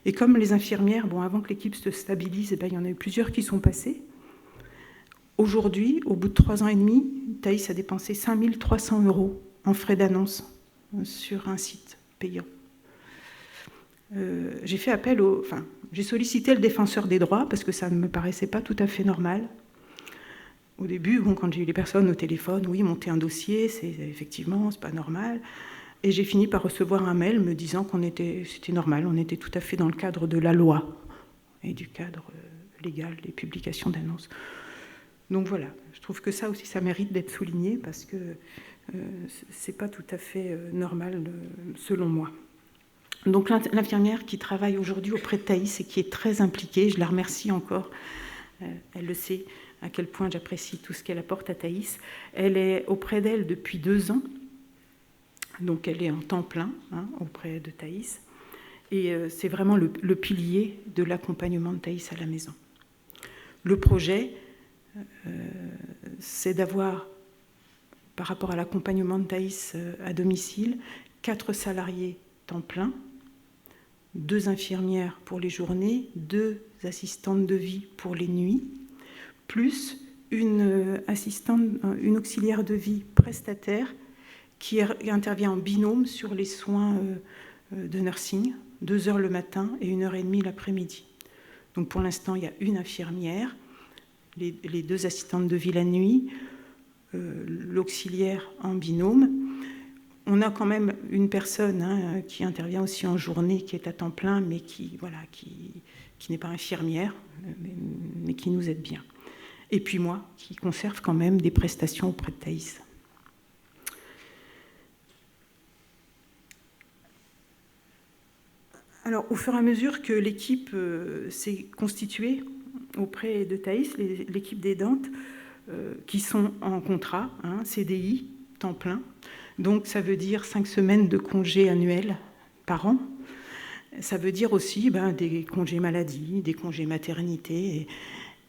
Et comme les infirmières, avant que l'équipe se stabilise, il y en a eu plusieurs qui sont passées. Aujourd'hui, au bout de 3 ans et demi, Thaïs a dépensé 5 300 € en frais d'annonce sur un site payant. J'ai fait appel j'ai sollicité le défenseur des droits parce que ça ne me paraissait pas tout à fait normal. Au début, quand j'ai eu les personnes au téléphone, oui, monter un dossier, effectivement, c'est pas normal. Et j'ai fini par recevoir un mail me disant c'était normal, on était tout à fait dans le cadre de la loi et du cadre légal des publications d'annonces. Donc voilà, je trouve que ça aussi, ça mérite d'être souligné parce que c'est pas tout à fait normal selon moi. Donc l'infirmière qui travaille aujourd'hui auprès de Thaïs et qui est très impliquée, je la remercie encore, elle le sait à quel point j'apprécie tout ce qu'elle apporte à Thaïs. Elle est auprès d'elle depuis 2 ans, donc elle est en temps plein auprès de Thaïs, et c'est vraiment le pilier de l'accompagnement de Thaïs à la maison. Le projet, c'est d'avoir, par rapport à l'accompagnement de Thaïs à domicile, 4 salariés temps plein, 2 infirmières pour les journées, 2 assistantes de vie pour les nuits, plus une auxiliaire de vie prestataire qui intervient en binôme sur les soins de nursing, 2 heures le matin et 1h30 l'après-midi. Donc pour l'instant, il y a une infirmière, les 2 assistantes de vie la nuit, l'auxiliaire en binôme. On a quand même une personne qui intervient aussi en journée, qui est à temps plein, mais qui n'est pas infirmière, mais qui nous aide bien. Et puis moi, qui conserve quand même des prestations auprès de Thaïs. Alors, au fur et à mesure que l'équipe s'est constituée auprès de Thaïs, l'équipe d'aidantes, qui sont en contrat, CDI, temps plein, donc ça veut dire 5 semaines de congés annuels par an. Ça veut dire aussi des congés maladie, des congés maternité.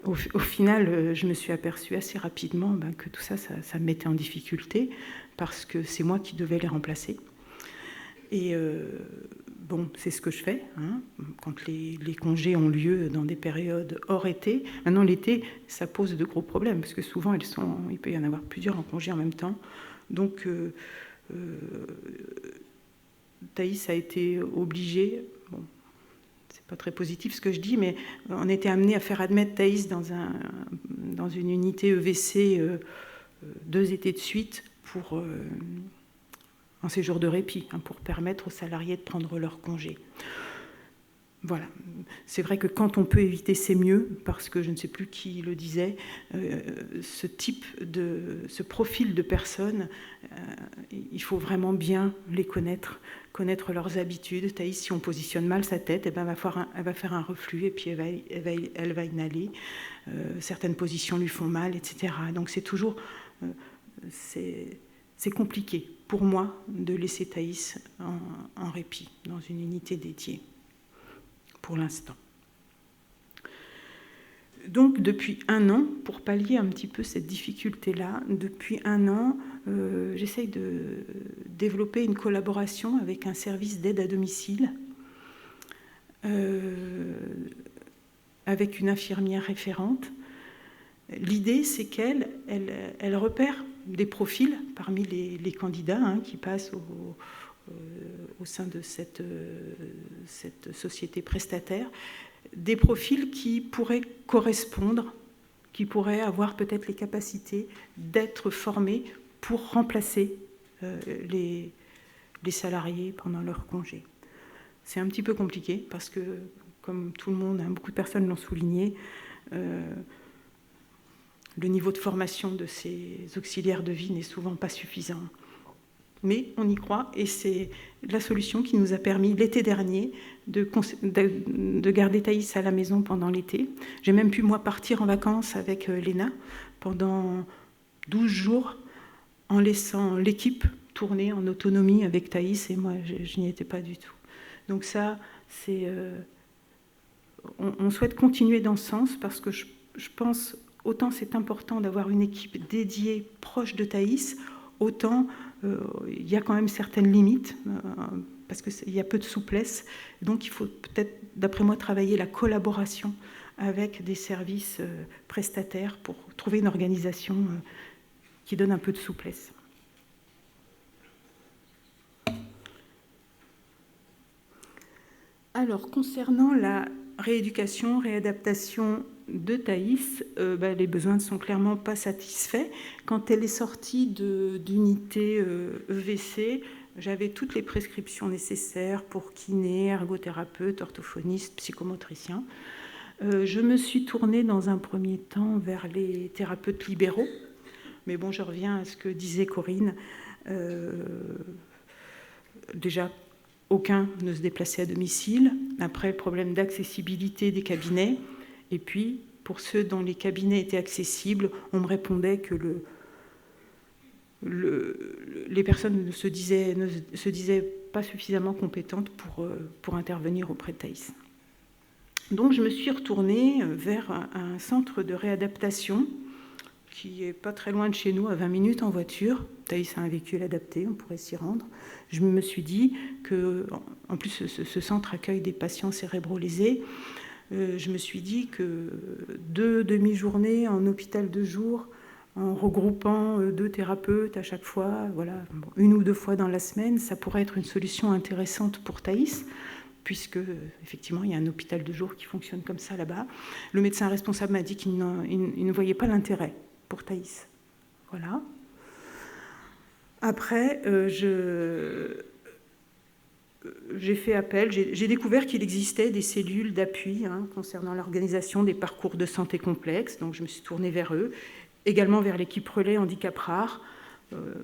au final, je me suis aperçue assez rapidement que tout ça me mettait en difficulté parce que c'est moi qui devais les remplacer. Et bon, c'est ce que je fais, hein, quand les congés ont lieu dans des périodes hors été. Maintenant, l'été, ça pose de gros problèmes, parce que souvent, il peut y en avoir plusieurs en congé en même temps. Donc, Thaïs a été obligée, bon, c'est pas très positif ce que je dis, mais on était amené à faire admettre Thaïs dans une unité EVC 2 étés de suite pour en séjour de répit, hein, pour permettre aux salariés de prendre leur congé. Voilà. C'est vrai que quand on peut éviter, c'est mieux, parce que je ne sais plus qui le disait, ce profil de personnes, il faut vraiment bien les connaître leurs habitudes. Thaïs, si on positionne mal sa tête, elle va faire un reflux, et puis elle va inhaler. Certaines positions lui font mal, etc. Donc c'est toujours... c'est compliqué pour moi de laisser Thaïs en répit, dans une unité dédiée, pour l'instant. Donc depuis 1 an, pour pallier un petit peu cette difficulté-là, depuis 1 an, j'essaye de développer une collaboration avec un service d'aide à domicile, avec une infirmière référente. L'idée, c'est qu'elle repère des profils parmi les candidats, hein, qui passent au sein de cette société prestataire, des profils qui pourraient correspondre, qui pourraient avoir peut-être les capacités d'être formés pour remplacer les salariés pendant leur congé. C'est un petit peu compliqué parce que, comme tout le monde, hein, beaucoup de personnes l'ont souligné, le niveau de formation de ces auxiliaires de vie n'est souvent pas suffisant. Mais on y croit, et c'est la solution qui nous a permis l'été dernier de garder Thaïs à la maison pendant l'été. J'ai même pu, moi, partir en vacances avec Léna pendant 12 jours en laissant l'équipe tourner en autonomie avec Thaïs, et moi, je n'y étais pas du tout. Donc ça, c'est... on souhaite continuer dans ce sens parce que je pense... Autant c'est important d'avoir une équipe dédiée proche de Thaïs, autant il y a quand même certaines limites, parce qu'il y a peu de souplesse. Donc il faut peut-être, d'après moi, travailler la collaboration avec des services prestataires pour trouver une organisation qui donne un peu de souplesse. Alors, concernant la rééducation, réadaptation de Thaïs, les besoins ne sont clairement pas satisfaits. Quand elle est sortie d'unité EVC, j'avais toutes les prescriptions nécessaires pour kiné, ergothérapeute, orthophoniste, psychomotricien. Je me suis tournée dans un premier temps vers les thérapeutes libéraux. Mais bon, je reviens à ce que disait Corinne. Déjà, aucun ne se déplaçait à domicile. Après, le problème d'accessibilité des cabinets. Et puis, pour ceux dont les cabinets étaient accessibles, on me répondait que les personnes ne se disaient pas suffisamment compétentes pour intervenir auprès de Thaïs. Donc, je me suis retournée vers un centre de réadaptation qui n'est pas très loin de chez nous, à 20 minutes en voiture. Thaïs a un véhicule adapté, on pourrait s'y rendre. Je me suis dit que, en plus, ce centre accueille des patients cérébro-lésés. Je me suis dit que 2 demi-journées en hôpital de jour, en regroupant 2 thérapeutes à chaque fois, voilà, 1 ou 2 fois dans la semaine, ça pourrait être une solution intéressante pour Thaïs, puisque effectivement il y a un hôpital de jour qui fonctionne comme ça là-bas. Le médecin responsable m'a dit qu'il ne voyait pas l'intérêt pour Thaïs. Voilà. Après, j'ai fait appel, j'ai découvert qu'il existait des cellules d'appui concernant l'organisation des parcours de santé complexes, donc je me suis tournée vers eux, également vers l'équipe relais handicap rare.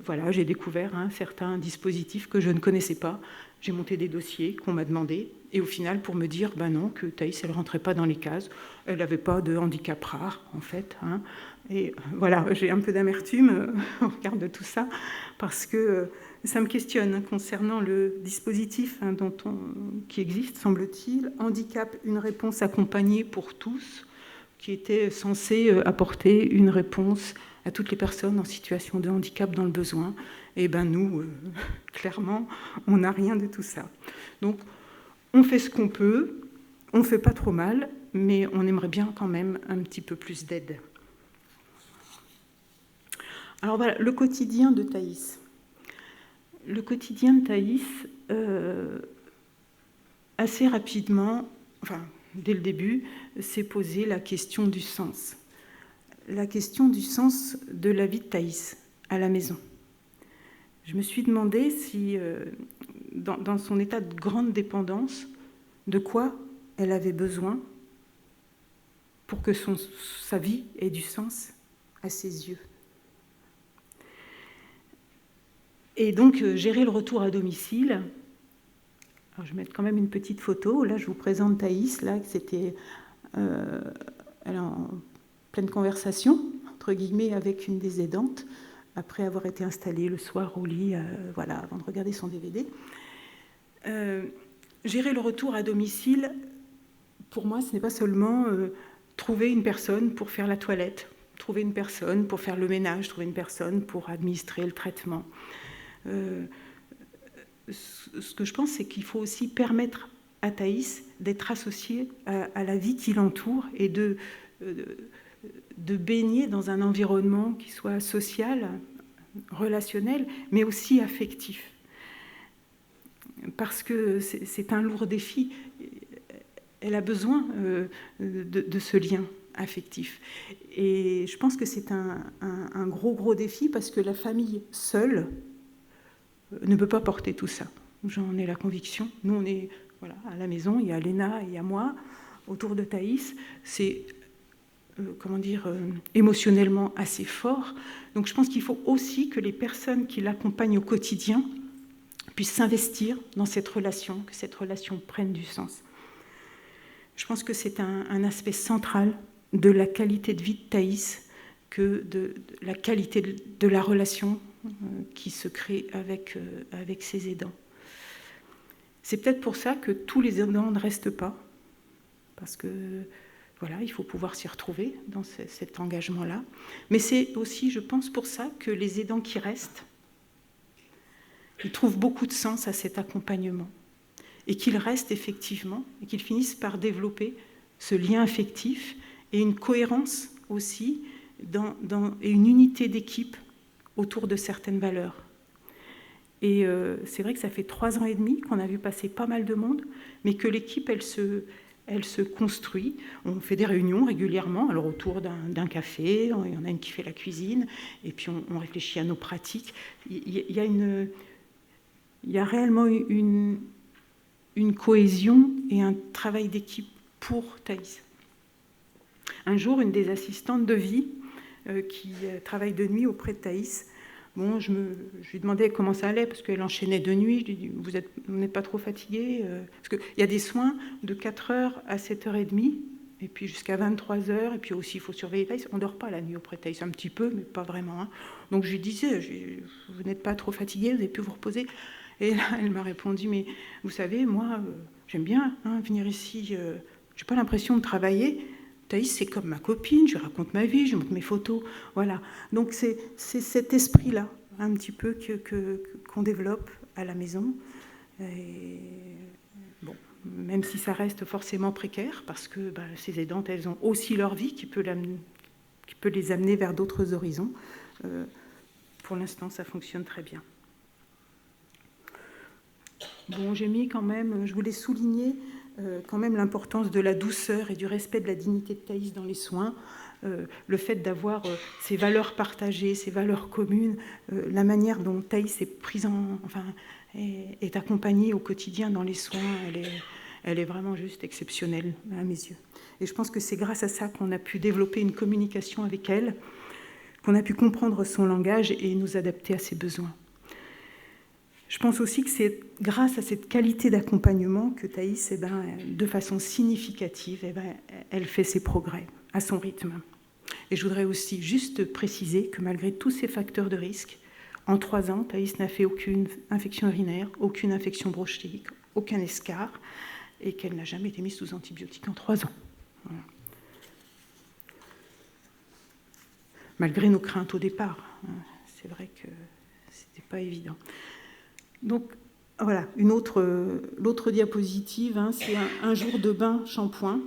Voilà, j'ai découvert certains dispositifs que je ne connaissais pas. J'ai monté des dossiers qu'on m'a demandé, et au final, pour me dire non, que Thaïs, elle ne rentrait pas dans les cases, elle n'avait pas de handicap rare, en fait. Et voilà, j'ai un peu d'amertume au regard de tout ça, parce que ça me questionne concernant le dispositif qui existe, semble-t-il. Handicap, une réponse accompagnée pour tous. qui était censé apporter une réponse à toutes les personnes en situation de handicap dans le besoin. Et ben nous, clairement, on n'a rien de tout ça. Donc, on fait ce qu'on peut, on ne fait pas trop mal, mais on aimerait bien quand même un petit peu plus d'aide. Alors voilà, le quotidien de Thaïs. Le quotidien de Thaïs, assez rapidement, enfin dès le début, s'est posé la question du sens. La question du sens de la vie de Thaïs à la maison. Je me suis demandé si, dans son état de grande dépendance, de quoi elle avait besoin pour que sa vie ait du sens à ses yeux. Et donc, gérer le retour à domicile. Alors, je vais mettre quand même une petite photo. Là, je vous présente Thaïs. Là, c'était, elle est en pleine conversation, entre guillemets, avec une des aidantes, après avoir été installée le soir au lit, voilà, avant de regarder son DVD. Gérer le retour à domicile, pour moi, ce n'est pas seulement trouver une personne pour faire la toilette, trouver une personne pour faire le ménage, trouver une personne pour administrer le traitement. Ce que je pense, c'est qu'il faut aussi permettre à Thaïs d'être associée à la vie qui l'entoure et de baigner dans un environnement qui soit social, relationnel, mais aussi affectif. Parce que c'est un lourd défi. Elle a besoin de ce lien affectif. Et je pense que c'est un gros défi parce que la famille seule ne peut pas porter tout ça. J'en ai la conviction. Nous, on est voilà, à la maison, il y a Léna et il y a moi. Autour de Thaïs, c'est émotionnellement assez fort. Donc je pense qu'il faut aussi que les personnes qui l'accompagnent au quotidien puissent s'investir dans cette relation, que cette relation prenne du sens. Je pense que c'est un aspect central de la qualité de vie de Thaïs, que de la qualité de la relation qui se crée avec ses aidants. C'est peut-être pour ça que tous les aidants ne restent pas, parce que voilà, il faut pouvoir s'y retrouver dans cet engagement-là. Mais c'est aussi, je pense, pour ça que les aidants qui restent, ils trouvent beaucoup de sens à cet accompagnement et qu'ils restent effectivement et qu'ils finissent par développer ce lien affectif et une cohérence aussi et une unité d'équipe autour de certaines valeurs. Et c'est vrai que ça fait 3 ans et demi qu'on a vu passer pas mal de monde, mais que l'équipe, elle se construit. On fait des réunions régulièrement, alors autour d'un café, il y en a une qui fait la cuisine, et puis on réfléchit à nos pratiques. Il y a réellement une cohésion et un travail d'équipe pour Thaïs. Un jour, une des assistantes de vie qui travaille de nuit auprès de Thaïs, je lui demandais comment ça allait, parce qu'elle enchaînait de nuit. Je lui dis, vous n'êtes pas trop fatiguée parce qu'il y a des soins de 4h à 7h30, et puis jusqu'à 23h, et puis aussi il faut surveiller Thaïs. On ne dort pas la nuit auprès de Thaïs, un petit peu, mais pas vraiment. Hein. Donc je lui disais, vous n'êtes pas trop fatiguée, vous avez pu vous reposer. Et là, elle m'a répondu, mais vous savez, moi, j'aime bien venir ici, je n'ai pas l'impression de travailler. Thaïs, c'est comme ma copine, je lui raconte ma vie, je lui montre mes photos, voilà. Donc c'est cet esprit-là, un petit peu, qu'on développe à la maison. Et, bon, même si ça reste forcément précaire, parce que ces aidantes, elles ont aussi leur vie qui peut les amener vers d'autres horizons. Pour l'instant, ça fonctionne très bien. Bon, j'ai mis quand même, je voulais souligner quand même l'importance de la douceur et du respect de la dignité de Thaïs dans les soins, le fait d'avoir ces valeurs partagées, ces valeurs communes, la manière dont Thaïs est accompagnée au quotidien dans les soins, elle est vraiment juste exceptionnelle à mes yeux. Et je pense que c'est grâce à ça qu'on a pu développer une communication avec elle, qu'on a pu comprendre son langage et nous adapter à ses besoins. Je pense aussi que c'est grâce à cette qualité d'accompagnement que Thaïs, de façon significative, elle fait ses progrès à son rythme. Et je voudrais aussi juste préciser que malgré tous ces facteurs de risque, en 3 ans, Thaïs n'a fait aucune infection urinaire, aucune infection bronchique, aucun escarre, et qu'elle n'a jamais été mise sous antibiotiques en 3 ans. Voilà. malgré nos craintes au départ. C'est vrai que c'était pas évident. Donc voilà, l'autre diapositive, c'est un jour de bain shampoing.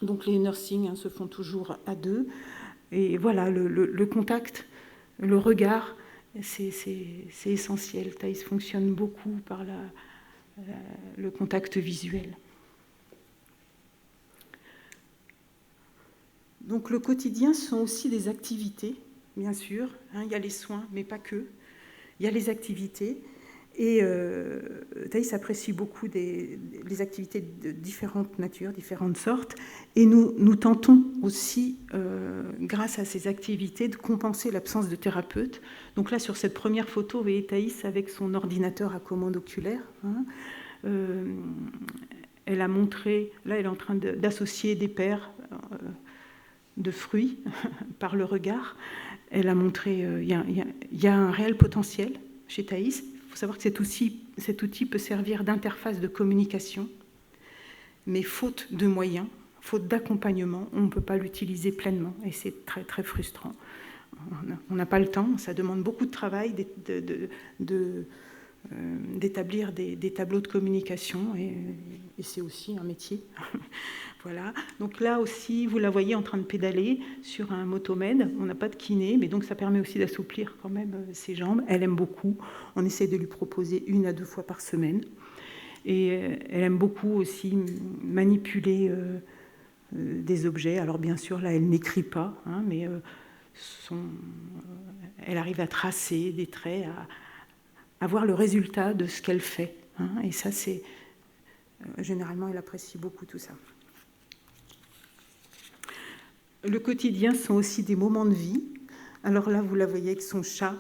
Donc les nursing se font toujours à 2. Et voilà, le contact, le regard, c'est essentiel. Thaïs fonctionne beaucoup par le contact visuel. Donc le quotidien, ce sont aussi des activités, bien sûr. Il y a les soins, mais pas que. Il y a les activités. Et Thaïs apprécie beaucoup les activités de différentes natures, différentes sortes. Et nous tentons aussi, grâce à ces activités, de compenser l'absence de thérapeute. Donc là, sur cette première photo, vous voyez Thaïs avec son ordinateur à commande oculaire. Elle a montré, là, elle est en train d'associer des paires de fruits par le regard. Elle a montré, il y a un réel potentiel chez Thaïs. Il faut savoir que cet outil peut servir d'interface de communication, mais faute de moyens, faute d'accompagnement, on ne peut pas l'utiliser pleinement et c'est très, très frustrant. On n'a pas le temps, ça demande beaucoup de travail d'établir des tableaux de communication et c'est aussi un métier. Voilà. Donc là aussi, vous la voyez en train de pédaler sur un motomède. On n'a pas de kiné, mais donc ça permet aussi d'assouplir quand même ses jambes. Elle aime beaucoup. On essaie de lui proposer 1 à 2 fois par semaine. Et elle aime beaucoup aussi manipuler des objets. Alors bien sûr, là, elle n'écrit pas, mais elle arrive à tracer des traits, à voir le résultat de ce qu'elle fait. Et ça, c'est... généralement, elle apprécie beaucoup tout ça. Le quotidien sont aussi des moments de vie. Alors là, vous la voyez avec son chat,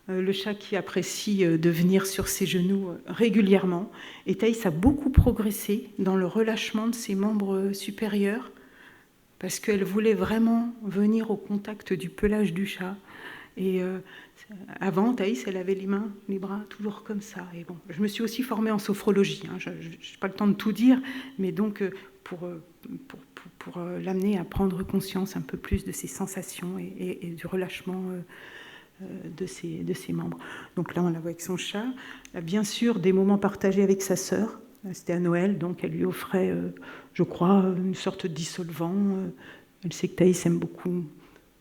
le chat qui apprécie de venir sur ses genoux régulièrement. Et Thaïs a beaucoup progressé dans le relâchement de ses membres supérieurs parce qu'elle voulait vraiment venir au contact du pelage du chat. Et avant, Thaïs, elle avait les bras toujours comme ça. Et bon, je me suis aussi formée en sophrologie. Je n'ai pas le temps de tout dire, mais donc pour l'amener à prendre conscience un peu plus de ses sensations et du relâchement de ses membres. Donc là, on la voit avec son chat. Bien sûr, des moments partagés avec sa sœur. C'était à Noël, donc elle lui offrait, je crois, une sorte de dissolvant. Elle sait que Thaïs aime beaucoup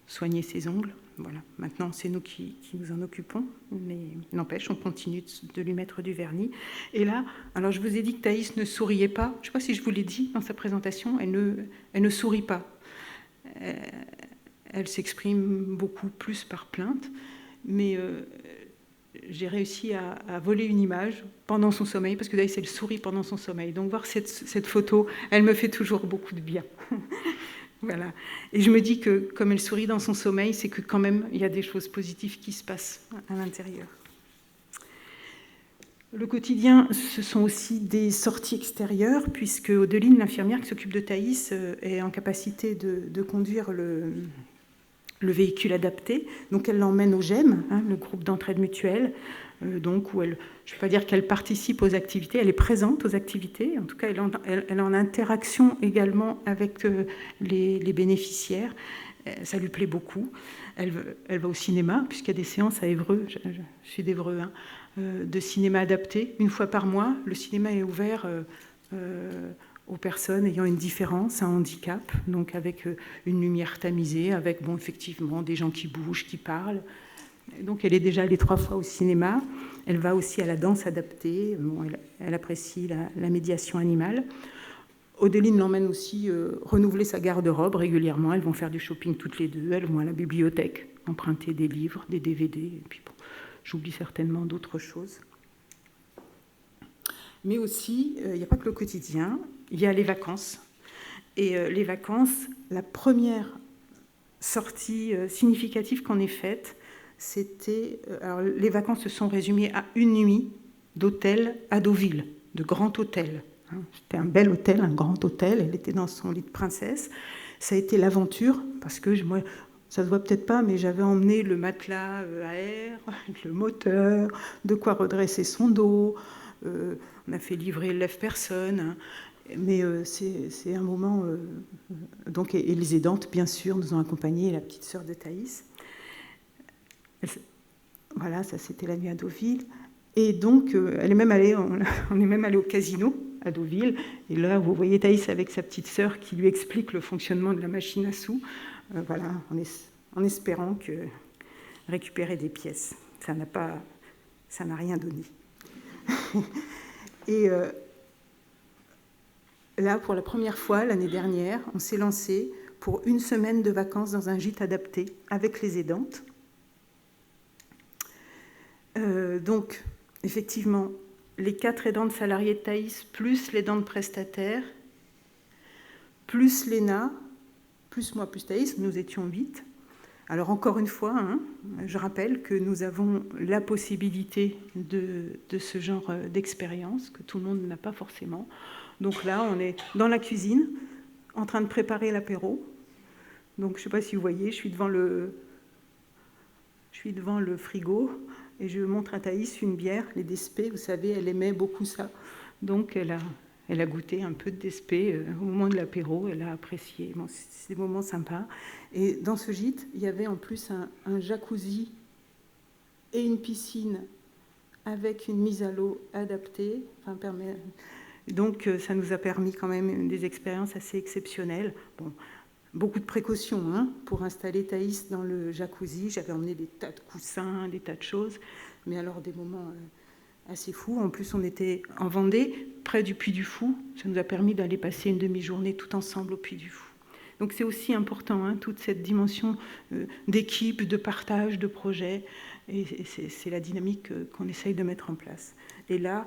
soigner ses ongles. Voilà. Maintenant, c'est nous qui nous en occupons, mais n'empêche, on continue de lui mettre du vernis. Et là, alors je vous ai dit que Thaïs ne souriait pas. Je ne sais pas si je vous l'ai dit dans sa présentation, elle ne sourit pas. Elle s'exprime beaucoup plus par plainte, mais j'ai réussi à voler une image pendant son sommeil, parce que Thaïs, elle sourit pendant son sommeil. Donc voir cette photo, elle me fait toujours beaucoup de bien. Voilà. Et je me dis que comme elle sourit dans son sommeil, c'est que quand même, il y a des choses positives qui se passent à l'intérieur. Le quotidien, ce sont aussi des sorties extérieures, puisque Odeline, l'infirmière qui s'occupe de Thaïs, est en capacité de conduire le véhicule adapté. Donc elle l'emmène au GEM, le groupe d'entraide mutuelle, donc où elle, je ne vais pas dire qu'elle participe aux activités, elle est présente aux activités, en tout cas elle est en interaction également avec les bénéficiaires, ça lui plaît beaucoup. Elle va au cinéma, puisqu'il y a des séances à Évreux, je suis d'Évreux, de cinéma adapté. 1 fois par mois, le cinéma est ouvert aux personnes ayant une différence, un handicap, donc avec une lumière tamisée, avec effectivement des gens qui bougent, qui parlent. Donc elle est déjà allée 3 fois au cinéma. Elle va aussi à la danse adaptée. Elle apprécie la médiation animale. Odeline l'emmène aussi renouveler sa garde-robe régulièrement. Elles vont faire du shopping toutes les deux. Elles vont à la bibliothèque, emprunter des livres, des DVD. Et puis j'oublie certainement d'autres choses. Mais aussi, il n'y a pas que le quotidien, il y a les vacances. Et les vacances, la première sortie significative qu'on ait faite, c'était... Alors, les vacances se sont résumées à 1 nuit d'hôtel à Deauville, de grand hôtel. C'était un bel hôtel, un grand hôtel. Elle était dans son lit de princesse. Ça a été l'aventure, parce que moi, ça se voit peut-être pas, mais j'avais emmené le matelas à air, le moteur, de quoi redresser son dos, On a fait livrer 11 personnes, hein. Mais c'est un moment... donc, et les aidantes, bien sûr, nous ont accompagnés, la petite sœur de Thaïs. Voilà, ça c'était la nuit à Deauville. Et donc, elle est même allée, on est même allé au casino à Deauville. Et là, vous voyez Thaïs avec sa petite sœur qui lui explique le fonctionnement de la machine à sous. Voilà, en espérant que récupérer des pièces. Ça n'a rien donné. Et là, pour la première fois, l'année dernière, on s'est lancé pour une semaine de vacances dans un gîte adapté avec les aidantes. Donc, effectivement, les 4 aidantes salariées de Thaïs, plus l'aidante prestataire, plus Léna, plus moi, plus Thaïs, nous étions 8. Alors, encore une fois, hein, je rappelle que nous avons la possibilité de ce genre d'expérience, que tout le monde n'a pas forcément. Donc là, on est dans la cuisine, en train de préparer l'apéro. Donc, je ne sais pas si vous voyez, je suis devant le frigo. Et je montre à Thaïs une bière, les Despé, vous savez, elle aimait beaucoup ça. Donc, elle a goûté un peu de Despé au moment de l'apéro, elle a apprécié. Bon, c'est des moments sympas. Et dans ce gîte, il y avait en plus un jacuzzi et une piscine avec une mise à l'eau adaptée. Donc, ça nous a permis quand même des expériences assez exceptionnelles. Bon, beaucoup de précautions hein, pour installer Thaïs dans le jacuzzi. J'avais emmené des tas de coussins, des tas de choses. Mais alors, des moments assez fous. En plus, on était en Vendée, près du Puy du Fou. Ça nous a permis d'aller passer une demi-journée tout ensemble au Puy du Fou. Donc, c'est aussi important, hein, toute cette dimension d'équipe, de partage, de projet. Et c'est la dynamique qu'on essaye de mettre en place. Et là...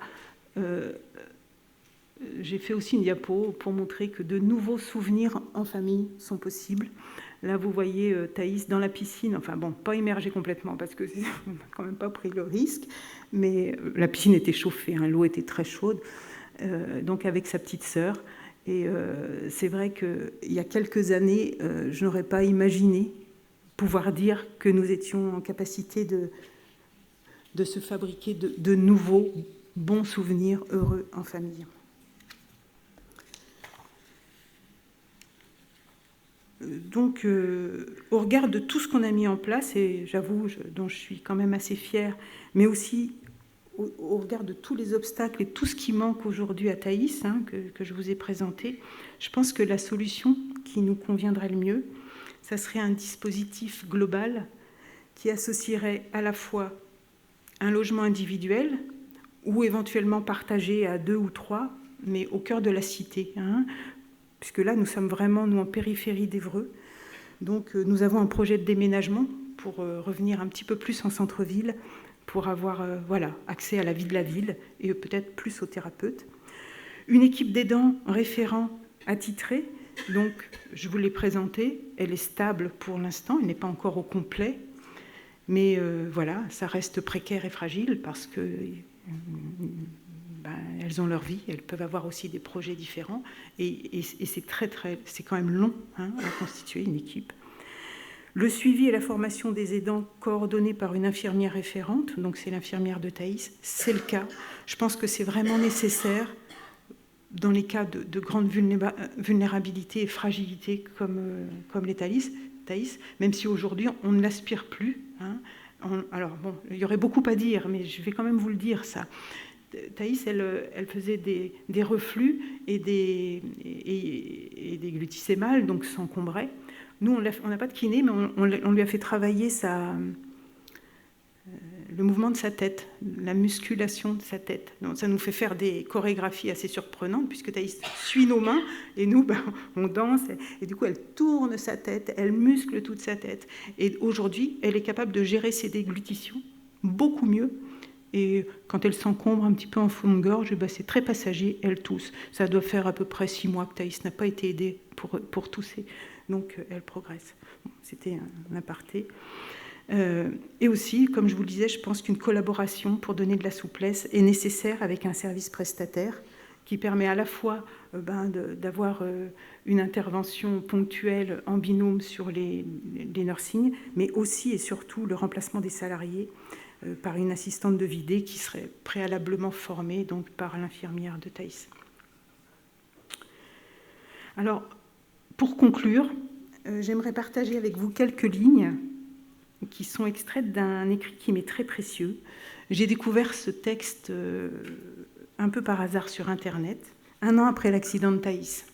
j'ai fait aussi une diapo pour montrer que de nouveaux souvenirs en famille sont possibles. Là, vous voyez Thaïs dans la piscine, enfin bon, pas immergée complètement parce que on n'a quand même pas pris le risque, mais la piscine était chauffée, hein, l'eau était très chaude, donc avec sa petite sœur. Et c'est vrai qu'il y a quelques années, je n'aurais pas imaginé pouvoir dire que nous étions en capacité de se fabriquer de nouveaux bons souvenirs heureux en famille. Donc, au regard de tout ce qu'on a mis en place, et j'avoue, dont je suis quand même assez fière, mais aussi au regard de tous les obstacles et tout ce qui manque aujourd'hui à Thaïs, hein, que je vous ai présenté, je pense que la solution qui nous conviendrait le mieux, ça serait un dispositif global qui associerait à la fois un logement individuel ou éventuellement partagé à 2 ou 3, mais au cœur de la cité, hein, puisque là, nous sommes vraiment, nous, en périphérie d'Évreux. Donc, nous avons un projet de déménagement pour revenir un petit peu plus en centre-ville, pour avoir accès à la vie de la ville et peut-être plus aux thérapeutes. Une équipe d'aidants référents attitrés, donc, je vous l'ai présentée, elle est stable pour l'instant, elle n'est pas encore au complet, mais voilà, ça reste précaire et fragile parce que... elles ont leur vie, elles peuvent avoir aussi des projets différents et c'est quand même long hein, à constituer une équipe. Le suivi et la formation des aidants coordonnés par une infirmière référente, donc c'est l'infirmière de Thaïs, c'est le cas. Je pense que c'est vraiment nécessaire dans les cas de grande vulnérabilité et fragilité comme les Thaïs, même si aujourd'hui on ne l'aspire plus. Hein. Alors bon, il y aurait beaucoup à dire, mais je vais quand même vous le dire ça. Thaïs, elle faisait des reflux et des glutissaient mal, donc s'encombrait. Nous, on n'a pas de kiné, mais on lui a fait travailler le mouvement de sa tête, la musculation de sa tête. Donc, ça nous fait faire des chorégraphies assez surprenantes, puisque Thaïs suit nos mains, et nous, on danse, et du coup, elle tourne sa tête, elle muscle toute sa tête. Et aujourd'hui, elle est capable de gérer ses déglutitions beaucoup mieux. Et quand elle s'encombre un petit peu en fond de gorge, c'est très passager, elle tousse. Ça doit faire à peu près 6 mois que Thaïs n'a pas été aidée pour tousser. Donc, elle progresse. Bon, c'était un aparté. Et aussi, comme je vous le disais, je pense qu'une collaboration pour donner de la souplesse est nécessaire avec un service prestataire qui permet à la fois d'avoir une intervention ponctuelle en binôme sur les nursings, mais aussi et surtout le remplacement des salariés par une assistante de vidé qui serait préalablement formée donc, par l'infirmière de Thaïs. Alors, pour conclure, j'aimerais partager avec vous quelques lignes qui sont extraites d'un écrit qui m'est très précieux. J'ai découvert ce texte un peu par hasard sur Internet, 1 an après l'accident de Thaïs.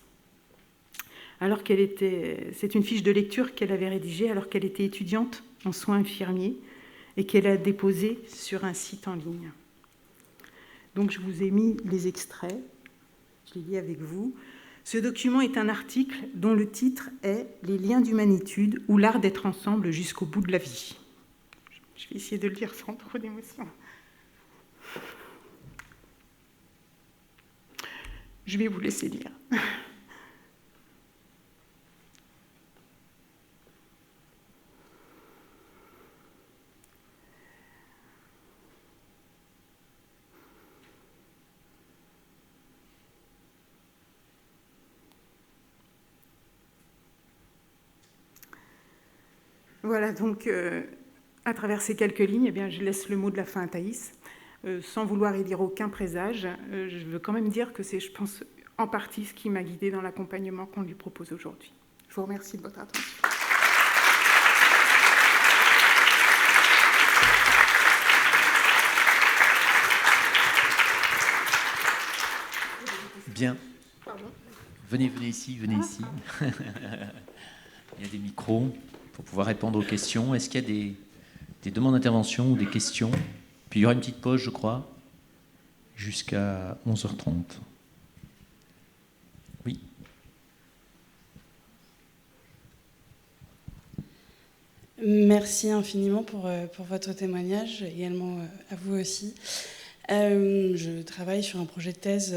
C'est une fiche de lecture qu'elle avait rédigée alors qu'elle était étudiante en soins infirmiers et qu'elle a déposée sur un site en ligne. Donc je vous ai mis les extraits, je les lis avec vous. Ce document est un article dont le titre est « Les liens d'humanitude ou l'art d'être ensemble jusqu'au bout de la vie ». Je vais essayer de le lire sans trop d'émotion. Je vais vous laisser lire. Voilà, donc, à travers ces quelques lignes, eh bien, je laisse le mot de la fin à Thaïs. Sans vouloir y dire aucun présage, je veux quand même dire que c'est, je pense, en partie ce qui m'a guidée dans l'accompagnement qu'on lui propose aujourd'hui. Je vous remercie de votre attention. Bien. Pardon. Venez ici, venez ici. Il y a des micros pour pouvoir répondre aux questions. Est-ce qu'il y a des demandes d'intervention ou des questions? Puis il y aura une petite pause, je crois, jusqu'à 11h30. Oui. Merci infiniment pour votre témoignage, également à vous aussi. Je travaille sur un projet de thèse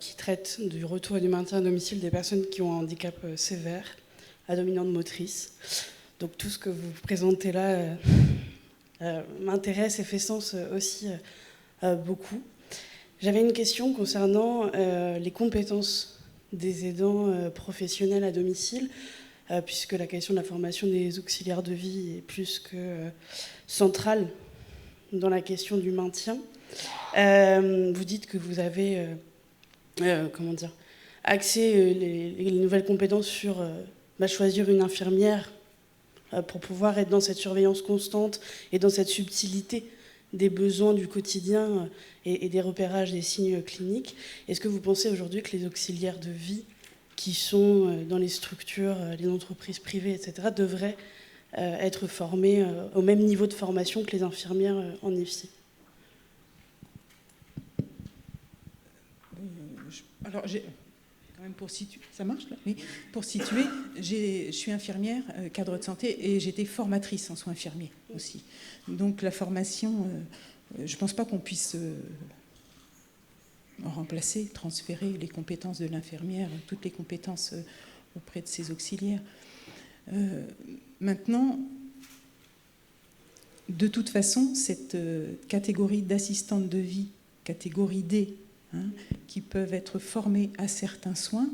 qui traite du retour et du maintien à domicile des personnes qui ont un handicap sévère à dominante motrice. Donc tout ce que vous présentez là m'intéresse et fait sens aussi beaucoup. J'avais une question concernant les compétences des aidants professionnels à domicile, puisque la question de la formation des auxiliaires de vie est plus que centrale dans la question du maintien. Vous dites que vous avez axé les nouvelles compétences sur choisir une infirmière pour pouvoir être dans cette surveillance constante et dans cette subtilité des besoins du quotidien et des repérages des signes cliniques. Est-ce que vous pensez aujourd'hui que les auxiliaires de vie qui sont dans les structures, les entreprises privées, etc., devraient être formés au même niveau de formation que les infirmières en IFSI? Alors, quand même pour situer, ça marche là? Oui. Pour situer, je suis infirmière, cadre de santé, et j'étais formatrice en soins infirmiers aussi. Donc la formation, je ne pense pas qu'on puisse remplacer, transférer les compétences de l'infirmière, toutes les compétences auprès de ses auxiliaires. Maintenant, de toute façon, cette catégorie d'assistantes de vie, catégorie D, qui peuvent être formées à certains soins,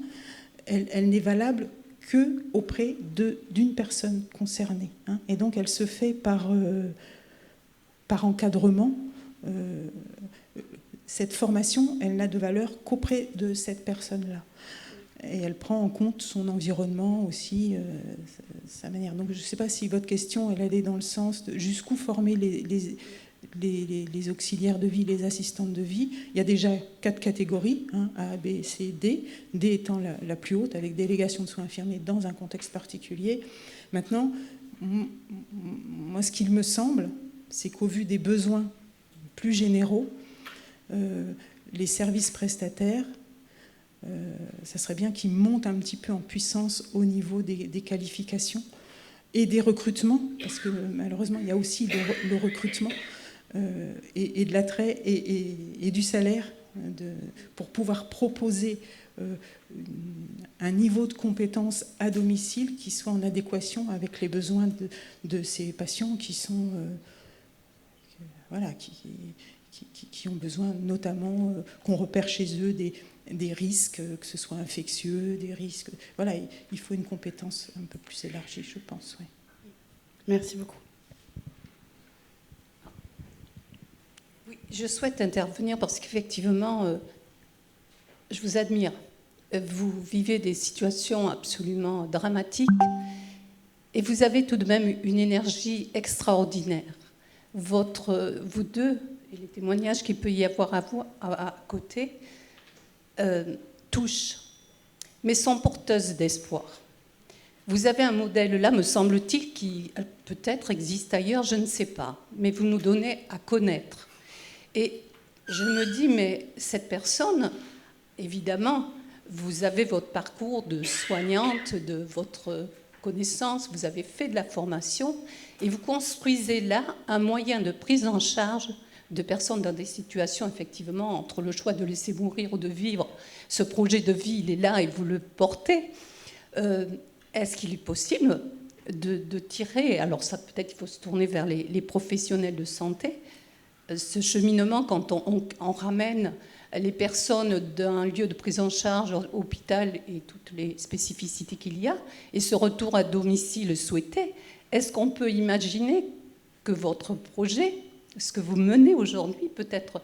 elle n'est valable que auprès d'une personne concernée. Et donc, elle se fait par encadrement. Cette formation, elle n'a de valeur qu'auprès de cette personne-là. Et elle prend en compte son environnement aussi, sa manière. Donc, je ne sais pas si votre question, elle allait dans le sens de jusqu'où former les auxiliaires de vie, les assistantes de vie. Il y a déjà 4 catégories, A, B, C, D. D étant la plus haute, avec délégation de soins infirmiers dans un contexte particulier. Maintenant, moi, ce qu'il me semble, c'est qu'au vu des besoins plus généraux, les services prestataires, ça serait bien qu'ils montent un petit peu en puissance au niveau des qualifications et des recrutements, parce que malheureusement, il y a aussi le recrutement, et de l'attrait et du salaire pour pouvoir proposer un niveau de compétence à domicile qui soit en adéquation avec les besoins de ces patients qui sont qui ont besoin notamment qu'on repère chez eux des risques, que ce soit infectieux, des risques. Voilà, il faut une compétence un peu plus élargie, je pense. Ouais. Merci beaucoup. Je souhaite intervenir parce qu'effectivement, je vous admire. Vous vivez des situations absolument dramatiques et vous avez tout de même une énergie extraordinaire. Vous deux, et les témoignages qu'il peut y avoir à côté, touchent, mais sont porteuses d'espoir. Vous avez un modèle là, me semble-t-il, qui peut-être existe ailleurs, je ne sais pas, mais vous nous donnez à connaître. Et je me dis, mais cette personne, évidemment, vous avez votre parcours de soignante, de votre connaissance, vous avez fait de la formation, et vous construisez là un moyen de prise en charge de personnes dans des situations, effectivement, entre le choix de laisser mourir ou de vivre. Ce projet de vie, il est là et vous le portez. Est-ce qu'il est possible de tirer, alors ça peut-être il faut se tourner vers les professionnels de santé, ce cheminement quand on ramène les personnes d'un lieu de prise en charge, hôpital et toutes les spécificités qu'il y a, et ce retour à domicile souhaité, est-ce qu'on peut imaginer que votre projet, ce que vous menez aujourd'hui, peut-être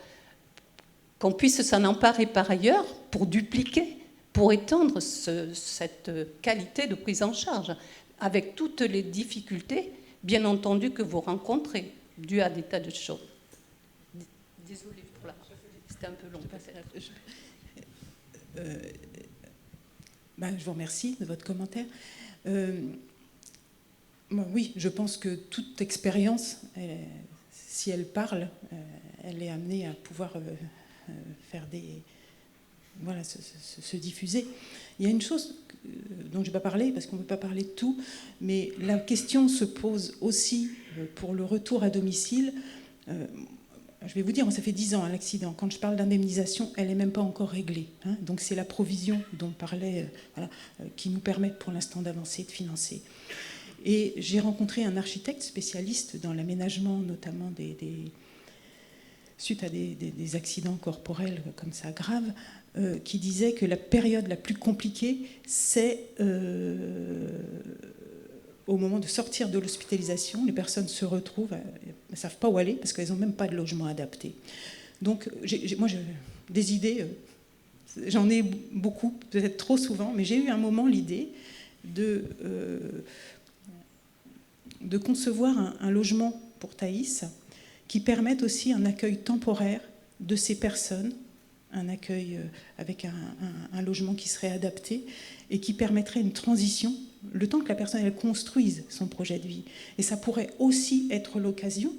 qu'on puisse s'en emparer par ailleurs pour dupliquer, pour étendre cette qualité de prise en charge, avec toutes les difficultés, bien entendu, que vous rencontrez, dues à des tas de choses. Désolée pour la... C'était un peu long. Je vous remercie de votre commentaire. Oui, je pense que toute expérience, si elle parle, elle est amenée à pouvoir faire se diffuser. Il y a une chose dont je ne vais pas parler, parce qu'on ne peut pas parler de tout, mais la question se pose aussi pour le retour à domicile. Je vais vous dire, ça fait 10 ans, l'accident. Quand je parle d'indemnisation, elle n'est même pas encore réglée. Donc c'est la provision dont on parlait, qui nous permet pour l'instant d'avancer, de financer. Et j'ai rencontré un architecte spécialiste dans l'aménagement, notamment suite à des accidents corporels comme ça graves, qui disait que la période la plus compliquée, c'est au moment de sortir de l'hospitalisation. Les personnes se retrouvent, elles ne savent pas où aller parce qu'elles n'ont même pas de logement adapté. Donc, moi, des idées, j'en ai beaucoup, peut-être trop souvent, mais j'ai eu un moment l'idée de concevoir un logement pour Thaïs qui permette aussi un accueil temporaire de ces personnes, un accueil avec un logement qui serait adapté et qui permettrait une transition le temps que la personne elle construise son projet de vie. Et ça pourrait aussi être l'occasion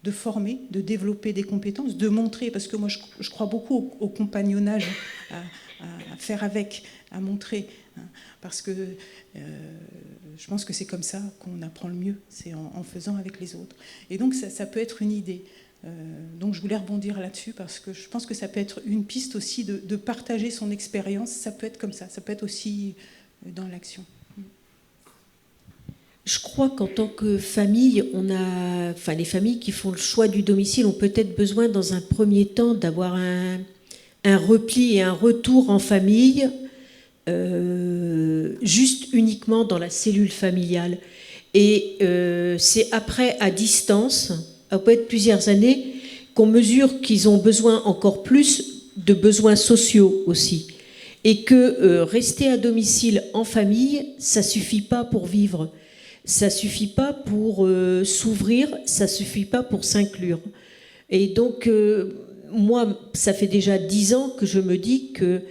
de former, de développer des compétences, de montrer, parce que moi je crois beaucoup au compagnonnage, à faire avec, à montrer, parce que je pense que c'est comme ça qu'on apprend le mieux, c'est en faisant avec les autres. Et donc ça peut être une idée. Donc je voulais rebondir là-dessus parce que je pense que ça peut être une piste aussi de partager son expérience. Ça peut être comme ça peut être aussi dans l'action. Je crois qu'en tant que famille, les familles qui font le choix du domicile ont peut-être besoin dans un premier temps d'avoir un repli et un retour en famille, juste uniquement dans la cellule familiale. Et c'est après, à distance, peut-être plusieurs années, qu'on mesure qu'ils ont besoin encore plus de besoins sociaux aussi. Et que rester à domicile en famille, ça ne suffit pas pour vivre. Ça ne suffit pas pour s'ouvrir, ça ne suffit pas pour s'inclure. Et donc, moi, ça fait déjà 10 ans que je me dis que,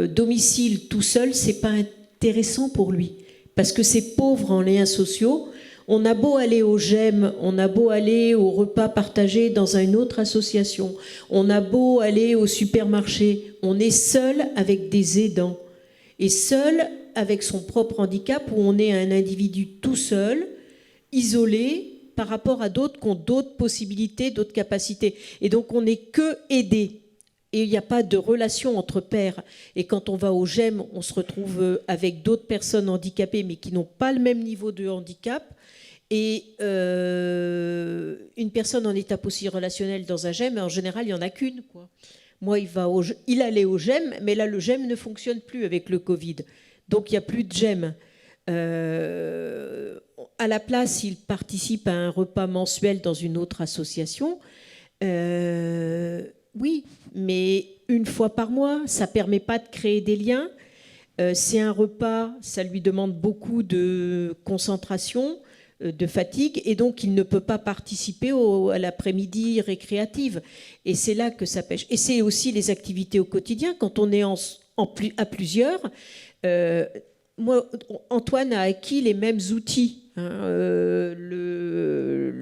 domicile tout seul, c'est pas intéressant pour lui. Parce que c'est pauvre en liens sociaux. On a beau aller au GEM, on a beau aller au repas partagé dans une autre association, on a beau aller au supermarché, on est seul avec des aidants. Et seul avec son propre handicap, où on est un individu tout seul, isolé par rapport à d'autres qui ont d'autres possibilités, d'autres capacités. Et donc on n'est que aidé. Et il n'y a pas de relation entre pairs. Et quand on va au GEM, on se retrouve avec d'autres personnes handicapées, mais qui n'ont pas le même niveau de handicap. Et une personne en état aussi relationnel dans un GEM, en général, il n'y en a qu'une, quoi. Moi, il allait au GEM, mais là, le GEM ne fonctionne plus avec le Covid. Donc, il n'y a plus de GEM. À la place, il participe à un repas mensuel dans une autre association. Oui, mais une fois par mois, ça ne permet pas de créer des liens. C'est un repas, ça lui demande beaucoup de concentration, de fatigue, et donc il ne peut pas participer à l'après-midi récréative. Et c'est là que ça pêche. Et c'est aussi les activités au quotidien, quand on est à plusieurs. Moi, Antoine a acquis les mêmes outils,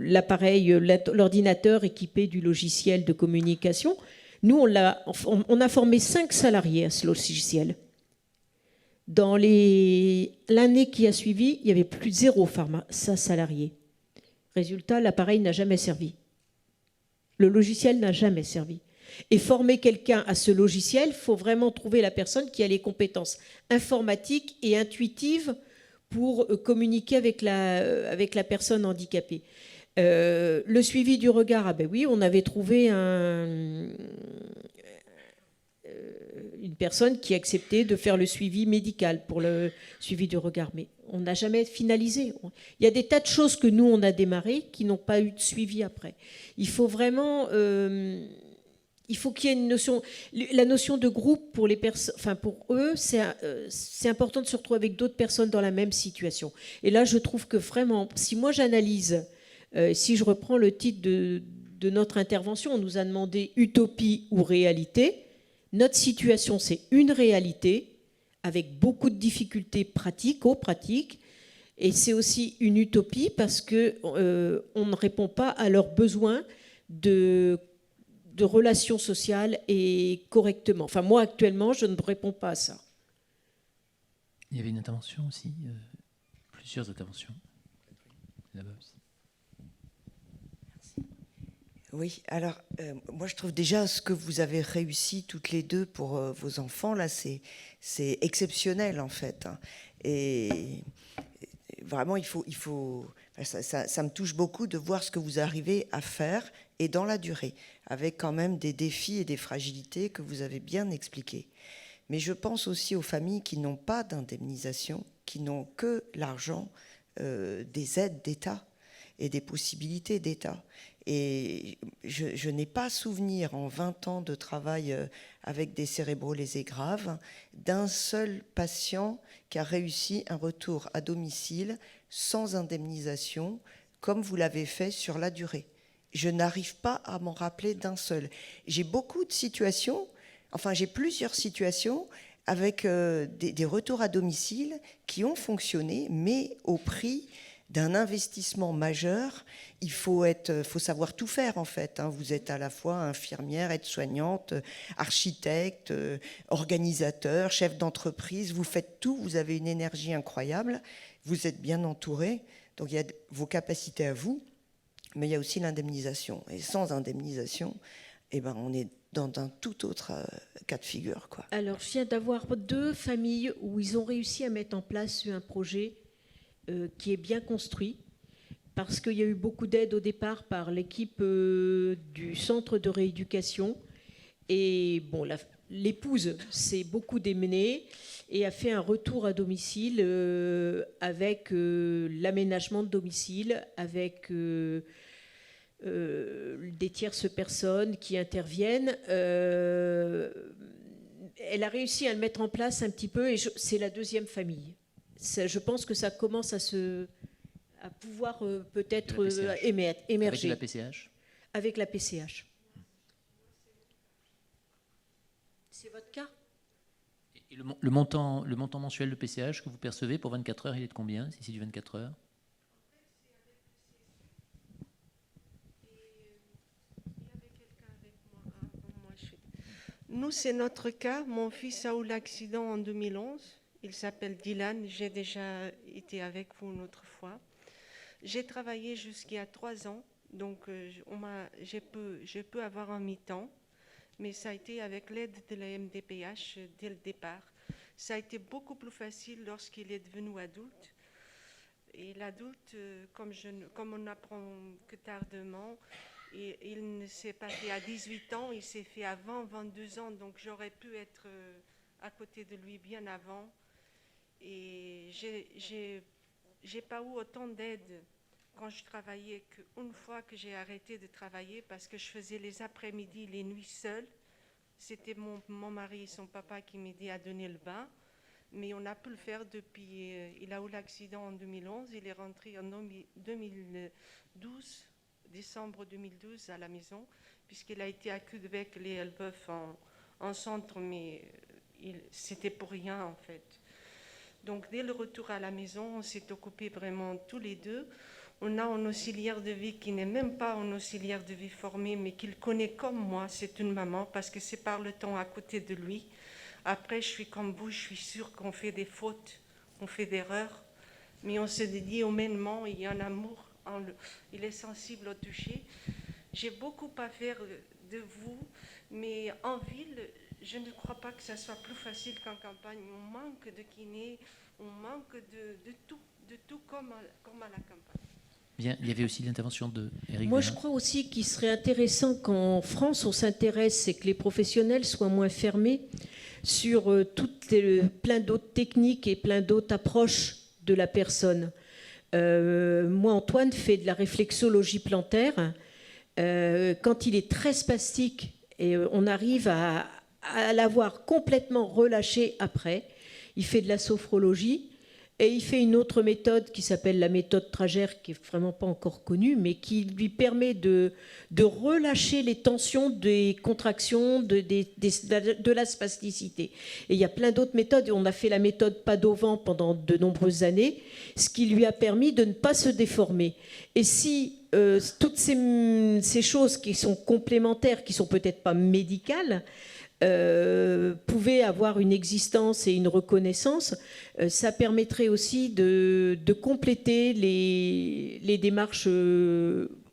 l'appareil, l'ordinateur équipé du logiciel de communication. Nous, on a formé 5 salariés à ce logiciel. Dans l'année qui a suivi, il y avait plus de 0 salariés. Résultat, l'appareil n'a jamais servi. Le logiciel n'a jamais servi. Et former quelqu'un à ce logiciel, il faut vraiment trouver la personne qui a les compétences informatiques et intuitives pour communiquer avec la personne handicapée. Le suivi du regard, ah ben oui, on avait trouvé une personne qui acceptait de faire le suivi médical pour le suivi du regard, mais on n'a jamais finalisé. Il y a des tas de choses que nous, on a démarrées qui n'ont pas eu de suivi après. Il faut vraiment... il faut qu'il y ait une notion... La notion de groupe, pour eux, c'est important de se retrouver avec d'autres personnes dans la même situation. Et là, je trouve que vraiment, si moi j'analyse, si je reprends le titre de notre intervention, on nous a demandé utopie ou réalité. Notre situation, c'est une réalité avec beaucoup de difficultés pratiques, et c'est aussi une utopie parce qu'on ne répond pas à leurs besoins de relations sociales et correctement. Enfin, moi, actuellement, je ne réponds pas à ça. Il y avait une intervention aussi, plusieurs interventions, là-bas aussi. Oui, alors moi je trouve déjà ce que vous avez réussi toutes les deux pour vos enfants, là, c'est exceptionnel en fait. Hein. Et vraiment, ça me touche beaucoup de voir ce que vous arrivez à faire et dans la durée, avec quand même des défis et des fragilités que vous avez bien expliquées. Mais je pense aussi aux familles qui n'ont pas d'indemnisation, qui n'ont que l'argent des aides d'État et des possibilités d'État. Et je n'ai pas souvenir, en 20 ans de travail avec des cérébrolésés graves, d'un seul patient qui a réussi un retour à domicile sans indemnisation, comme vous l'avez fait sur la durée. Je n'arrive pas à m'en rappeler d'un seul. J'ai beaucoup de situations, j'ai plusieurs situations avec des retours à domicile qui ont fonctionné, mais au prix d'un investissement majeur. Il faut savoir tout faire en fait. Hein. Vous êtes à la fois infirmière, aide-soignante, architecte, organisateur, chef d'entreprise. Vous faites tout. Vous avez une énergie incroyable. Vous êtes bien entouré. Donc il y a vos capacités à vous, mais il y a aussi l'indemnisation. Et sans indemnisation, on est dans un tout autre cas de figure, quoi. Alors je viens d'avoir 2 familles où ils ont réussi à mettre en place un projet qui est bien construit, parce qu'il y a eu beaucoup d'aide au départ par l'équipe du centre de rééducation. Et bon, l'épouse s'est beaucoup démenée et a fait un retour à domicile avec l'aménagement de domicile, avec des tierces personnes qui interviennent. Elle a réussi à le mettre en place un petit peu, et c'est la 2e famille. Je pense que ça commence à pouvoir peut-être émerger. Avec la PCH ? Avec la PCH. C'est votre cas ? Et le montant mensuel de PCH que vous percevez pour 24 heures, il est de combien, si c'est du 24 heures ? Nous, c'est notre cas. Mon fils a eu l'accident en 2011. Il s'appelle Dylan. J'ai déjà été avec vous une autre fois. J'ai travaillé jusqu'à 3 ans. Donc, je peux avoir un mi-temps. Mais ça a été avec l'aide de la MDPH dès le départ. Ça a été beaucoup plus facile lorsqu'il est devenu adulte. Et l'adulte, comme on apprend que tardement, il ne s'est pas fait à 18 ans, il s'est fait à 22 ans. Donc, j'aurais pu être à côté de lui bien avant. Et j'ai pas eu autant d'aide quand je travaillais, qu'une fois que j'ai arrêté de travailler, parce que je faisais les après-midi, les nuits seules, c'était mon mari et son papa qui m'aidaient à donner le bain, mais on a pu le faire depuis, il a eu l'accident en 2011, il est rentré en 2012, décembre 2012 à la maison, puisqu'il a été à Cudbec, les Elbeuf en centre, mais c'était pour rien en fait. Donc dès le retour à la maison, on s'est occupés vraiment tous les deux. On a un auxiliaire de vie qui n'est même pas un auxiliaire de vie formé, mais qu'il connaît comme moi, c'est une maman, parce que c'est par le temps à côté de lui. Après, je suis comme vous, je suis sûre qu'on fait des fautes, on fait des erreurs, mais on se dédie humainement, il y a un amour, il est sensible au toucher. J'ai beaucoup à faire de vous, mais en ville, je ne crois pas que ça soit plus facile qu'en campagne. On manque de kinés, on manque de tout comme à la campagne. Bien, il y avait aussi l'intervention de Éric. Moi, je crois aussi qu'il serait intéressant qu'en France, on s'intéresse et que les professionnels soient moins fermés sur plein d'autres techniques et plein d'autres approches de la personne. Moi, Antoine fait de la réflexologie plantaire. Quand il est très spastique, et on arrive à l'avoir complètement relâché après, il fait de la sophrologie. Et il fait une autre méthode qui s'appelle la méthode Tragère, qui n'est vraiment pas encore connue, mais qui lui permet de relâcher les tensions des contractions, de la spasticité. Et il y a plein d'autres méthodes. On a fait la méthode Padovan pendant de nombreuses années, ce qui lui a permis de ne pas se déformer. Et si toutes ces choses qui sont complémentaires, qui ne sont peut-être pas médicales, pouvaient avoir une existence et une reconnaissance, ça permettrait aussi de compléter les démarches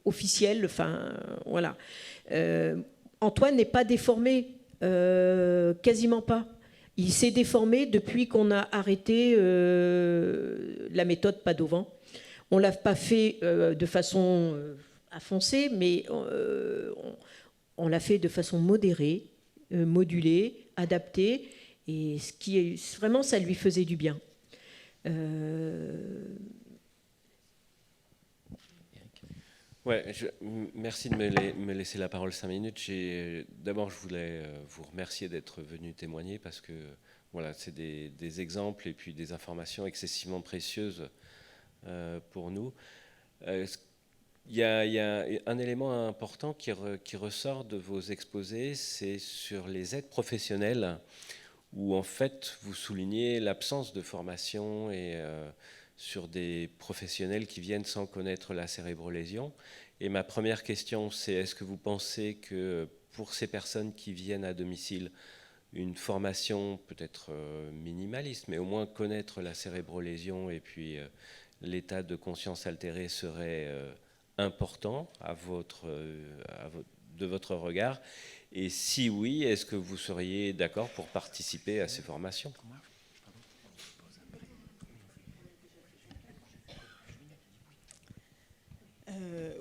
officielles. Enfin, voilà. Antoine n'est pas déformé, quasiment pas. Il s'est déformé depuis qu'on a arrêté la méthode Padovan. On ne l'a pas fait de façon à foncer, mais on l'a fait de façon modérée, modulée, adaptée, et ce qui est vraiment, ça lui faisait du bien. Ouais, merci de me laisser la parole 5 minutes. D'abord, je voulais vous remercier d'être venu témoigner, parce que voilà, c'est des exemples et puis des informations excessivement précieuses pour nous. Il y a un élément important qui ressort de vos exposés, c'est sur les aides professionnelles, où en fait vous soulignez l'absence de formation et sur des professionnels qui viennent sans connaître la cérébrolésion. Et ma première question, c'est est-ce que vous pensez que pour ces personnes qui viennent à domicile, une formation peut-être minimaliste, mais au moins connaître la cérébrolésion et puis l'état de conscience altéré serait important de votre regard, et si oui, est-ce que vous seriez d'accord pour participer à ces formations ?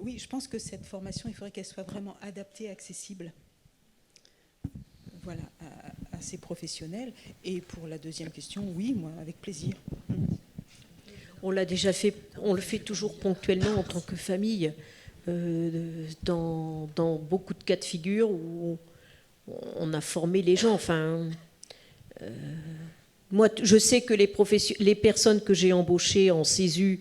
Oui, je pense que cette formation, il faudrait qu'elle soit vraiment adaptée, accessible, voilà, à ces professionnels. Et pour la deuxième question, oui, moi, avec plaisir. On l'a déjà fait, on le fait toujours ponctuellement en tant que famille, dans beaucoup de cas de figure où on a formé les gens. Enfin, moi, je sais que les personnes que j'ai embauchées en CESU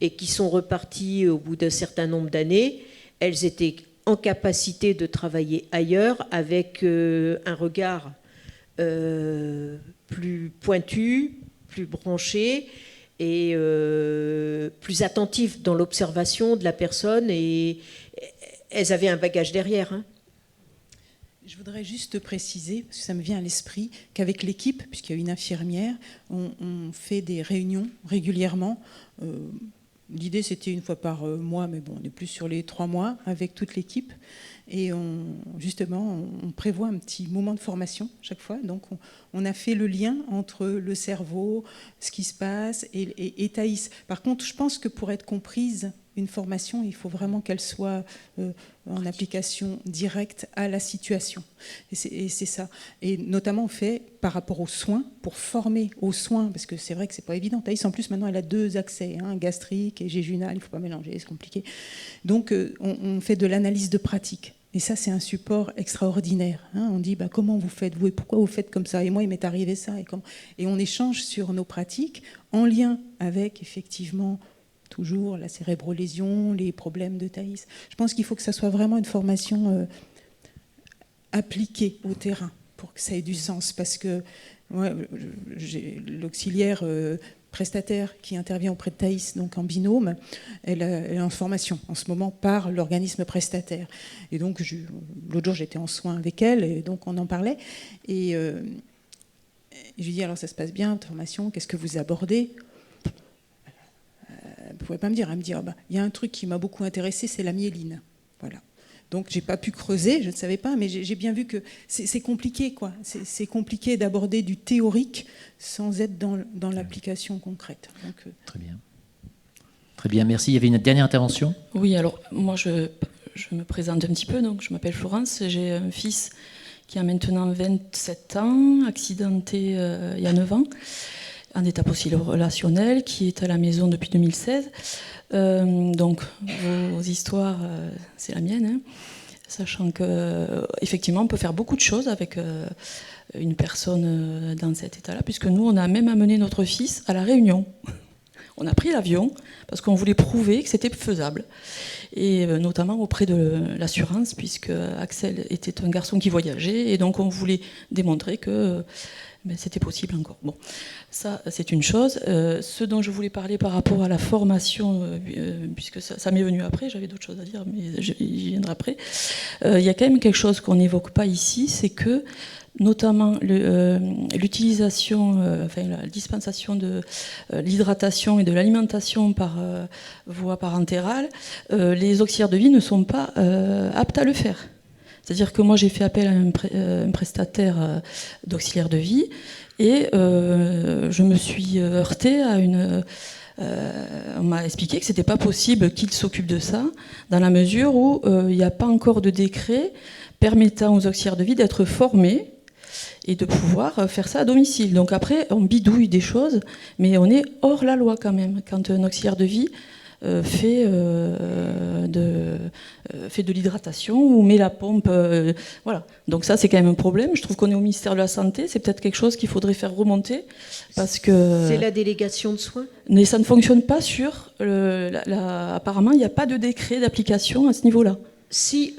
et qui sont reparties au bout d'un certain nombre d'années, elles étaient en capacité de travailler ailleurs avec un regard plus pointu, plus branché, et plus attentif dans l'observation de la personne, et elles avaient un bagage derrière. Hein. Je voudrais juste préciser, parce que ça me vient à l'esprit, qu'avec l'équipe, puisqu'il y a une infirmière, on fait des réunions régulièrement. L'idée, c'était une fois par mois, mais bon, on est plus sur les 3 mois avec toute l'équipe. Et justement, on prévoit un petit moment de formation chaque fois. Donc, on a fait le lien entre le cerveau, ce qui se passe, et Thaïs. Par contre, je pense que pour être comprise une formation, il faut vraiment qu'elle soit en application directe à la situation. Et c'est ça. Et notamment, on fait par rapport aux soins, pour former aux soins, parce que c'est vrai que c'est pas évident. Thaïs, en plus, maintenant, elle a 2 accès, gastrique et jéjunal, il ne faut pas mélanger, c'est compliqué. Donc, on fait de l'analyse de pratique. Et ça, c'est un support extraordinaire. On dit, comment vous faites, vous, et pourquoi vous faites comme ça? Et moi, il m'est arrivé ça. Et on échange sur nos pratiques en lien avec, effectivement, toujours la cérébrolésion, les problèmes de Thaïs. Je pense qu'il faut que ça soit vraiment une formation appliquée au terrain pour que ça ait du sens. Parce que moi, j'ai l'auxiliaire prestataire qui intervient auprès de Thaïs, donc en binôme, elle est en formation en ce moment par l'organisme prestataire. Et donc, l'autre jour, j'étais en soins avec elle, et donc on en parlait. Et je lui dis, alors ça se passe bien, votre formation, qu'est-ce que vous abordez? Elle ne pouvait pas me dire. Elle me dit, il y a un truc qui m'a beaucoup intéressée, c'est la myéline. Voilà. Donc, j'ai pas pu creuser, je ne savais pas, mais j'ai bien vu que c'est compliqué, quoi. C'est compliqué d'aborder du théorique sans être dans l'application concrète. Donc, Très bien. Très bien, merci. Il y avait une dernière intervention? Oui, alors, moi, je me présente un petit peu. Donc, je m'appelle Florence. J'ai un fils qui a maintenant 27 ans, accidenté il y a 9 ans, en état post-relationnel, qui est à la maison depuis 2016. Donc, vos histoires, c'est la mienne, sachant qu'effectivement, on peut faire beaucoup de choses avec une personne dans cet état-là, puisque nous, on a même amené notre fils à La Réunion. On a pris l'avion parce qu'on voulait prouver que c'était faisable, et notamment auprès de l'assurance, puisque Axel était un garçon qui voyageait, et donc on voulait démontrer que c'était possible encore. Bon, ça, c'est une chose. Ce dont je voulais parler par rapport à la formation, puisque ça m'est venu après, j'avais d'autres choses à dire, mais j'y viendrai après. Il y a quand même quelque chose qu'on n'évoque pas ici, c'est que, notamment l'utilisation, la dispensation de l'hydratation et de l'alimentation par voie parentérale, les auxiliaires de vie ne sont pas aptes à le faire. C'est-à-dire que moi, j'ai fait appel à un prestataire d'auxiliaire de vie, et je me suis heurtée à on m'a expliqué que ce n'était pas possible qu'il s'occupe de ça, dans la mesure où il n'y a pas encore de décret permettant aux auxiliaires de vie d'être formés et de pouvoir faire ça à domicile. Donc après, on bidouille des choses, mais on est hors la loi quand même, quand un auxiliaire de vie fait de l'hydratation ou met la pompe. Voilà. Donc ça, c'est quand même un problème. Je trouve qu'on est au ministère de la Santé. C'est peut-être quelque chose qu'il faudrait faire remonter. Parce que c'est la délégation de soins. Mais ça ne fonctionne pas sur... apparemment, il n'y a pas de décret d'application à ce niveau-là. Si,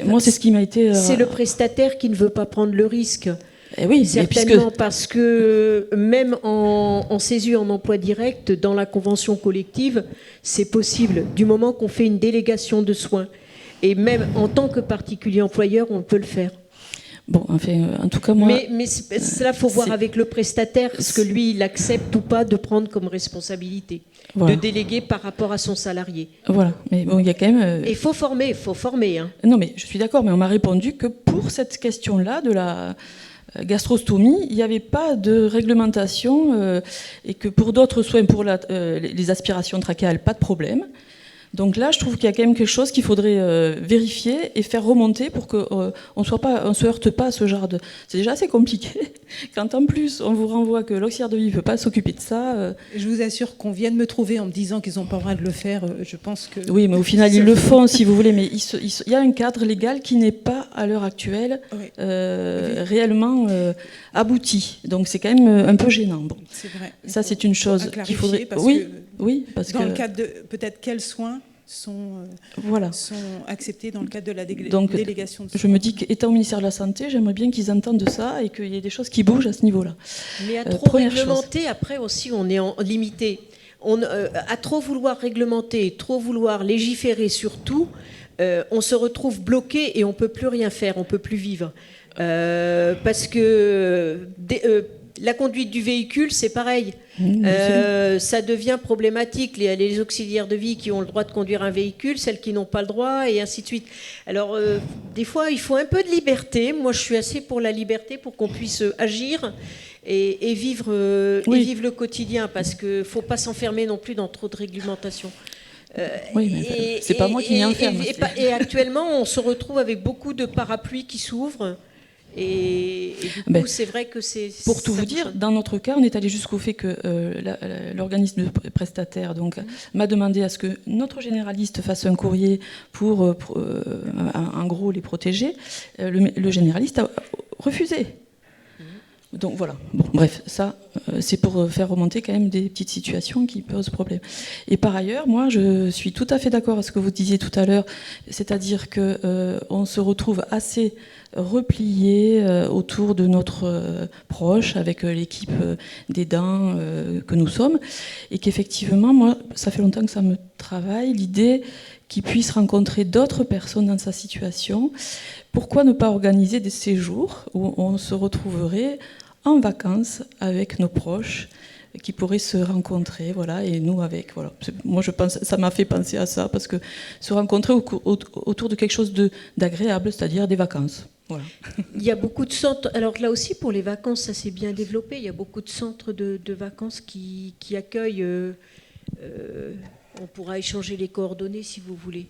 moi, c'est ce qui m'a été... C'est le prestataire qui ne veut pas prendre le risque. Et oui, certainement, parce que même en césure en emploi direct, dans la convention collective, c'est possible, du moment qu'on fait une délégation de soins. Et même en tant que particulier employeur, on peut le faire. Bon, enfin, en tout cas, moi... Mais cela, il faut voir avec le prestataire, ce que lui, il accepte ou pas de prendre comme responsabilité, voilà, de déléguer par rapport à son salarié. Voilà, mais bon, il y a quand même... Il faut former. Hein. Non, mais je suis d'accord, mais on m'a répondu que pour cette question-là de la gastrostomie, il n'y avait pas de réglementation, et que pour d'autres soins, pour les aspirations trachéales, pas de problème. Donc là, je trouve qu'il y a quand même quelque chose qu'il faudrait vérifier et faire remonter pour qu'on ne se heurte pas à ce genre de... C'est déjà assez compliqué. Quand en plus, on vous renvoie que l'auxiliaire de vie ne peut pas s'occuper de ça... Je vous assure qu'on vient de me trouver en me disant qu'ils n'ont pas le droit de le faire. Je pense que... Oui, mais au final, ils le font, si vous voulez. Mais il y a un cadre légal qui n'est pas, à l'heure actuelle, réellement abouti. Donc c'est quand même un peu gênant. Bon. C'est vrai. Ça, c'est une chose qu'il faudrait... Oui, parce que... Dans le cadre de... Peut-être quels soins sont acceptés dans le cadre de la délégation de soins. Je me dis qu'étant au ministère de la Santé, j'aimerais bien qu'ils entendent ça et qu'il y ait des choses qui bougent à ce niveau-là. Mais à trop réglementer, après aussi, on est limité. À trop vouloir réglementer, trop vouloir légiférer sur tout, on se retrouve bloqué et on ne peut plus rien faire, on ne peut plus vivre. Parce que... la conduite du véhicule, c'est pareil. Ça devient problématique. Les auxiliaires de vie qui ont le droit de conduire un véhicule, celles qui n'ont pas le droit, et ainsi de suite. Alors, des fois, il faut un peu de liberté. Moi, je suis assez pour la liberté, pour qu'on puisse agir et vivre le quotidien, parce qu'il ne faut pas s'enfermer non plus dans trop de réglementation. Oui, mais c'est pas moi qui m'y enferme. Et actuellement, on se retrouve avec beaucoup de parapluies qui s'ouvrent. Et du coup, c'est vrai que c'est... Pour tout vous dire, dans notre cas, on est allé jusqu'au fait que l'organisme prestataire m'a demandé à ce que notre généraliste fasse un courrier pour en gros, les protéger. Le généraliste a refusé. Donc voilà. Bon, bref, ça, c'est pour faire remonter quand même des petites situations qui posent problème. Et par ailleurs, moi, je suis tout à fait d'accord avec ce que vous disiez tout à l'heure, c'est-à-dire qu'on se retrouve assez replié autour de notre proche, avec l'équipe d'aidants que nous sommes, et qu'effectivement, moi, ça fait longtemps que ça me travaille, l'idée qu'il puisse rencontrer d'autres personnes dans sa situation. Pourquoi ne pas organiser des séjours où on se retrouverait en vacances avec nos proches qui pourraient se rencontrer, voilà, et nous avec, voilà. Moi, je pense, ça m'a fait penser à ça, parce que se rencontrer autour de quelque chose d'agréable, c'est-à-dire des vacances. Voilà. Il y a beaucoup de centres, alors là aussi pour les vacances, ça s'est bien développé, il y a beaucoup de centres de vacances qui accueillent, on pourra échanger les coordonnées si vous voulez.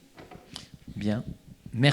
Bien, merci.